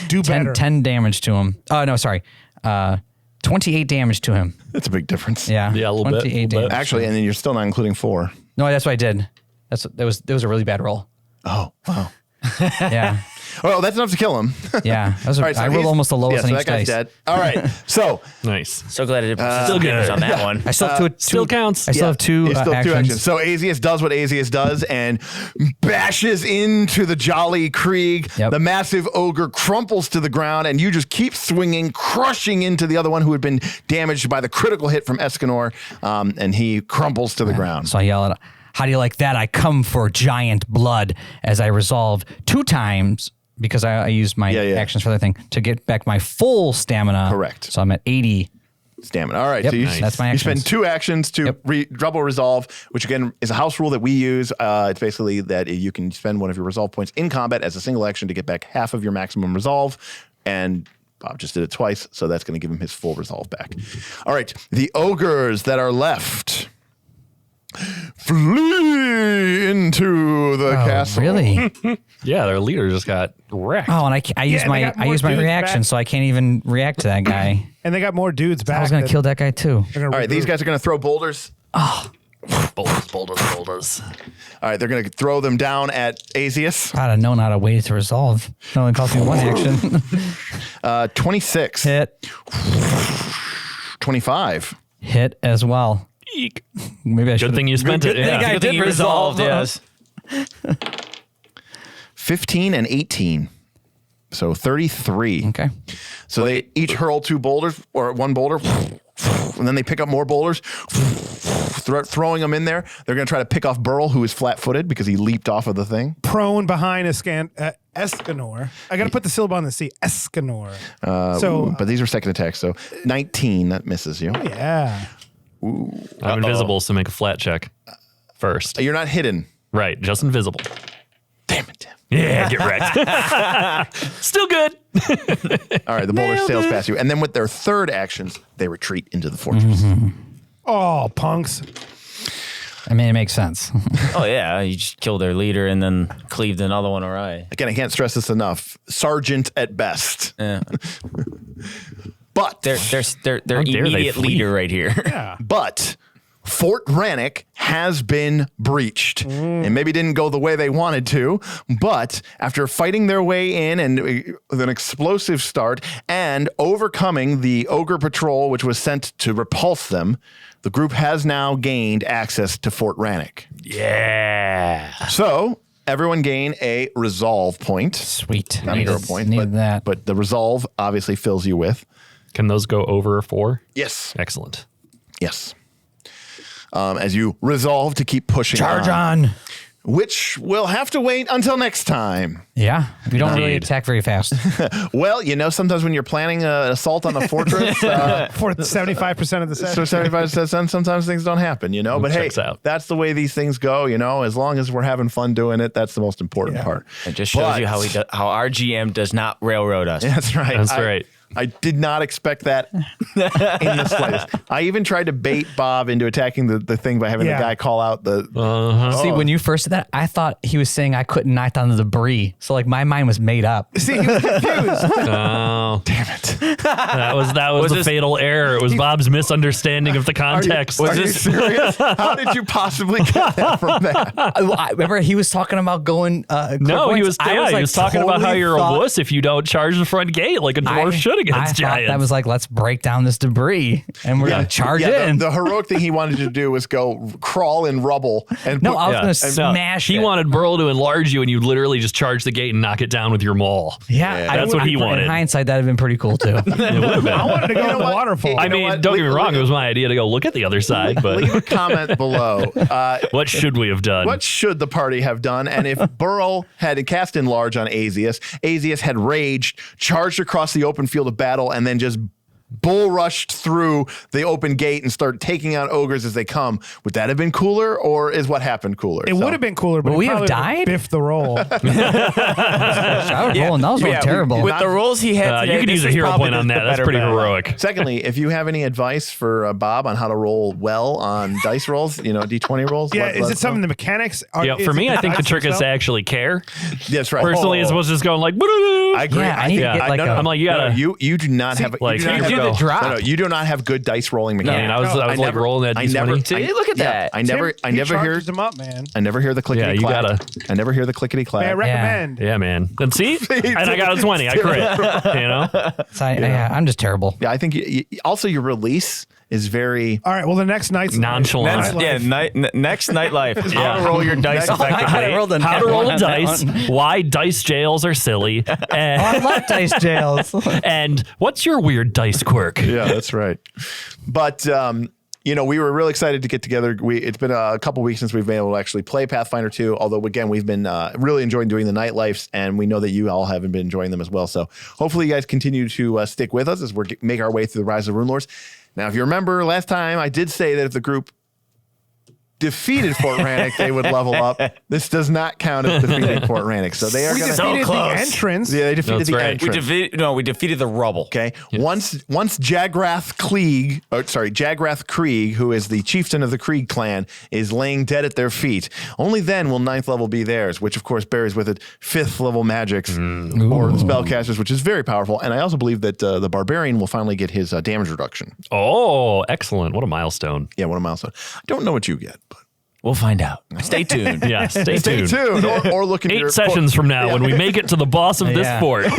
Do better. 10 damage to him. Oh no, sorry. 28 damage to him. That's a big difference. Yeah. Yeah, a little bit, 28 little bit. damage. Actually, and then you're still not including 4. No, that's what I did. That was a really bad roll. Oh, wow. Yeah. Well, that's enough to kill him. Yeah. That was All right, so I rolled he's- almost the lowest yeah, so on that each guy's dice. dead. All right. So Nice. So glad I did Still good. on that one. I still have two Still counts. I still have two, it's still actions. two actions. So Azius does what Azius does and bashes into the Jolly Kreeg. Yep. The massive ogre crumples to the ground, and you just keep swinging, crushing into the other one who had been damaged by the critical hit from Escanor, and he crumples to the ground. So I yell at, how do you like that? I come for giant blood as I resolve 2 times because I used my Yeah. actions for the thing to get back my full stamina. Correct. So I'm at 80. Stamina. All right. Yep. So you, Nice. That's my you spend actions. 2 actions to Yep. double resolve, which again is a house rule that we use. It's basically that you can spend one of your resolve points in combat as a single action to get back half of your maximum resolve. And Bob just did it twice, so that's going to give him his full resolve back. All right. The ogres that are left flee into the castle. Really? Yeah, their leader just got wrecked. Oh, and I used and they my got more dudes reaction, back. so I can't even react to that guy. And they got more dudes back. I was gonna kill that guy too. All right. These guys are going to throw boulders. Boulders. All right. They're going to throw them down at Azius. I'd have known how to wait to resolve. It only cost me 1 action. 26. Hit. 25. Hit as well. Eek. Maybe I should. Good thing you spent it. thing Yeah. I did resolve. Yes. 15 and 18. So 33. Okay. So they each hurl 2 boulders or 1 boulder, and then they pick up more boulders, throwing them in there. They're going to try to pick off Burl, who is flat-footed because he leaped off of the thing. prone behind Escanor. I got to put the syllable on the C. Escanor. But these are second attacks, so 19, that misses you. Yeah. I'm invisible, so make a flat check first. You're not hidden. Right, just invisible. Damn it, Tim. Yeah, get wrecked. Still good. All right, the boulder sails past you. And then with their third actions, they retreat into the fortress. Oh, punks. I mean, it makes sense. Oh yeah, you just kill their leader and then cleaved another one away. Again, I can't stress this enough. Sergeant at best. Yeah. But Their dare they immediate flee? leader right here. Yeah. But Fort Rannick has been breached. And maybe didn't go the way they wanted to, but after fighting their way in and with an explosive start and overcoming the ogre patrol, which was sent to repulse them, the group has now gained access to Fort Rannick. Yeah. So everyone gain a resolve point. Sweet. Not a hero point, Needed that. but the resolve obviously fills you with. Can those go over 4? Yes. Excellent. Yes. As you resolve to keep pushing Charge on. which will have to wait until next time. Yeah. We don't really Indeed. attack very fast. Well, sometimes when you're planning an assault on a fortress, For 75% of the session. so 75%, sometimes things don't happen, But hey, checks out. that's the way these things go, As long as we're having fun doing it, that's the most important part. It just shows you how our GM does not railroad us. That's right. That's right. I did not expect that in the slightest. I even tried to bait Bob into attacking the thing by having the guy call out the. See, when you first said that, I thought he was saying I couldn't knock down the debris. So like my mind was made up. See, he was confused. Oh, Damn it! that was the this- fatal error. It was Bob's misunderstanding of the context. Are you serious? How did you possibly get that from that? I remember he was talking about going. No, he was. I Yeah, he like, was talking about how totally you're thought- a wuss if you don't charge the front gate like a dwarf should I against thought giants. that was like, let's break down this debris and we're gonna charge in. The heroic thing he wanted to do was go crawl in rubble and No, put- I was Yeah. gonna No, smash he it. wanted Burl to enlarge you, and you literally just charge the gate and knock it down with your maul. Yeah, That's what he wanted. In hindsight, that'd have been pretty cool too. It would have been. I wanted to go in the what? waterfall. I know mean, what? don't get me Leave- wrong. It was my idea to go look at the other side, but leave a comment below. what should we have done? What should the party have done? And if Burl had cast enlarge on Azius, Azius had raged, charged across the open field of battle, and then just bull rushed through the open gate and started taking out ogres as they come. Would that have been cooler, or is what happened cooler? It would have been cooler, but Would we have died? Biff the roll. I was rolling; those were terrible. With the rolls he had today, you could this use a is hero probably point on the that. That's better pretty bet. heroic. Secondly, if you have any advice for Bob on how to roll well on dice rolls, D20 rolls. Yeah, let- is let it us something know. the mechanics are? Yeah, for is me, it I think the dice trick is to themselves? actually care. That's right. Personally, as opposed to just going like, "Boo-doo-doo." I agree. Yeah, I need to get like a- I'm like, you gotta. you do not have like, you do not you have do the no, drop. No, you do not have good dice rolling I mechanics. mean, I was like rolling that I D20. never See, look at that. I never Tim, he hear charges them up, man. I never hear the clickety Yeah, you clack. gotta- I never hear the clickety clack. May I recommend? Yeah, man. And see, and I got a 20. I crit. So I'm just terrible. Yeah, I think also your release is very. All right. Well, the next night's Nonchalant. Next nightlife. How Yeah. to roll your dice effectively. rolled a How to nat roll one a on that dice, one. why dice jails are silly, I love dice jails. and what's your weird dice quirk? Yeah, that's right. But we were really excited to get together. It's been a couple weeks since we've been able to actually play Pathfinder 2, although, again, we've been really enjoying doing the nightlifes, and we know that you all haven't been enjoying them as well. So hopefully you guys continue to stick with us as we make our way through the Rise of Runelords. Now, if you remember last time, I did say that if the group defeated Fort Rannick, they would level up. This does not count as defeating Fort Rannick. So they are We going defeated close. the entrance. Yeah, they defeated That's the right. entrance. We defeated the rubble. Okay. Once Jagrath Kreeg, who is the chieftain of the Kreeg clan, is laying dead at their feet, only then will 9th level be theirs, which of course bears with it 5th level magics or spellcasters, which is very powerful. And I also believe that the barbarian will finally get his damage reduction. Oh, excellent. What a milestone. Yeah, what a milestone. I don't know what you get, but We'll find out. Stay tuned. Yeah, stay stay tuned. tuned. Or look at 8 your sessions from now when we make it to the boss of this Yeah. fort. or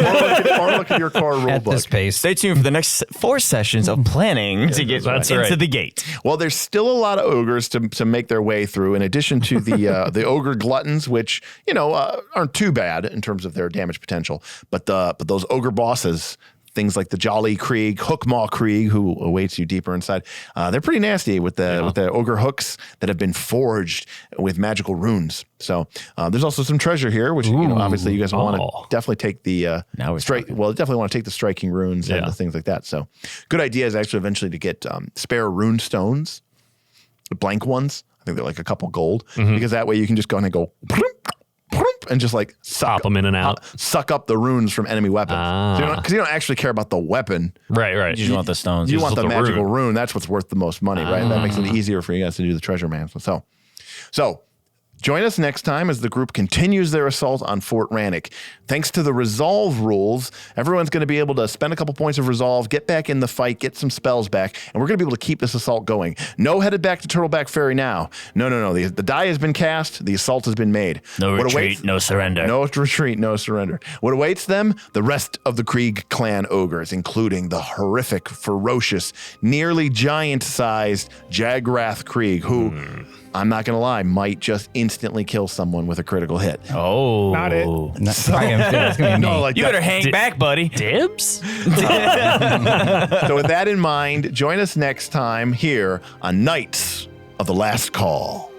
look at your core rule At book. this pace. Stay tuned for the next 4 sessions of planning to get That's into right. the gate. Well, there's still a lot of ogres to make their way through, in addition to the the ogre gluttons, which aren't too bad in terms of their damage potential. But those ogre bosses, things like the Jolly Kreeg, Hookmaw Kreeg, who awaits you deeper inside, they're pretty nasty with the ogre hooks that have been forged with magical runes. So there's also some treasure here, which obviously you guys want to definitely take the Now we're strike. Well, definitely want to take the striking runes and the things like that. So good idea is actually eventually to get spare rune stones, the blank ones. I think they're like a couple gold, because that way you can just go in and go and just like Pop them in and out. suck up the runes from enemy weapons. Because you don't actually care about the weapon. Right. You just want the stones. You just want the want the magical rune. rune. That's what's worth the most money, right? That makes it easier for you guys to do the treasure management. So So join us next time as the group continues their assault on Fort Rannick. Thanks to the resolve rules, everyone's going to be able to spend a couple points of resolve, get back in the fight, get some spells back, and we're going to be able to keep this assault going. No headed back to Turtleback Ferry now. No. The die has been cast. The assault has been made. No retreat, no surrender. No retreat, no surrender. What awaits them? The rest of the Kreeg Clan ogres, including the horrific, ferocious, nearly giant-sized Jagrath Kreeg, who... I'm not going to lie, might just instantly kill someone with a critical hit. Oh. Not it. That's probably gonna be me. No, like You that- better hang back, buddy. Dibs? So with that in mind, join us next time here on Knights of the Last Call.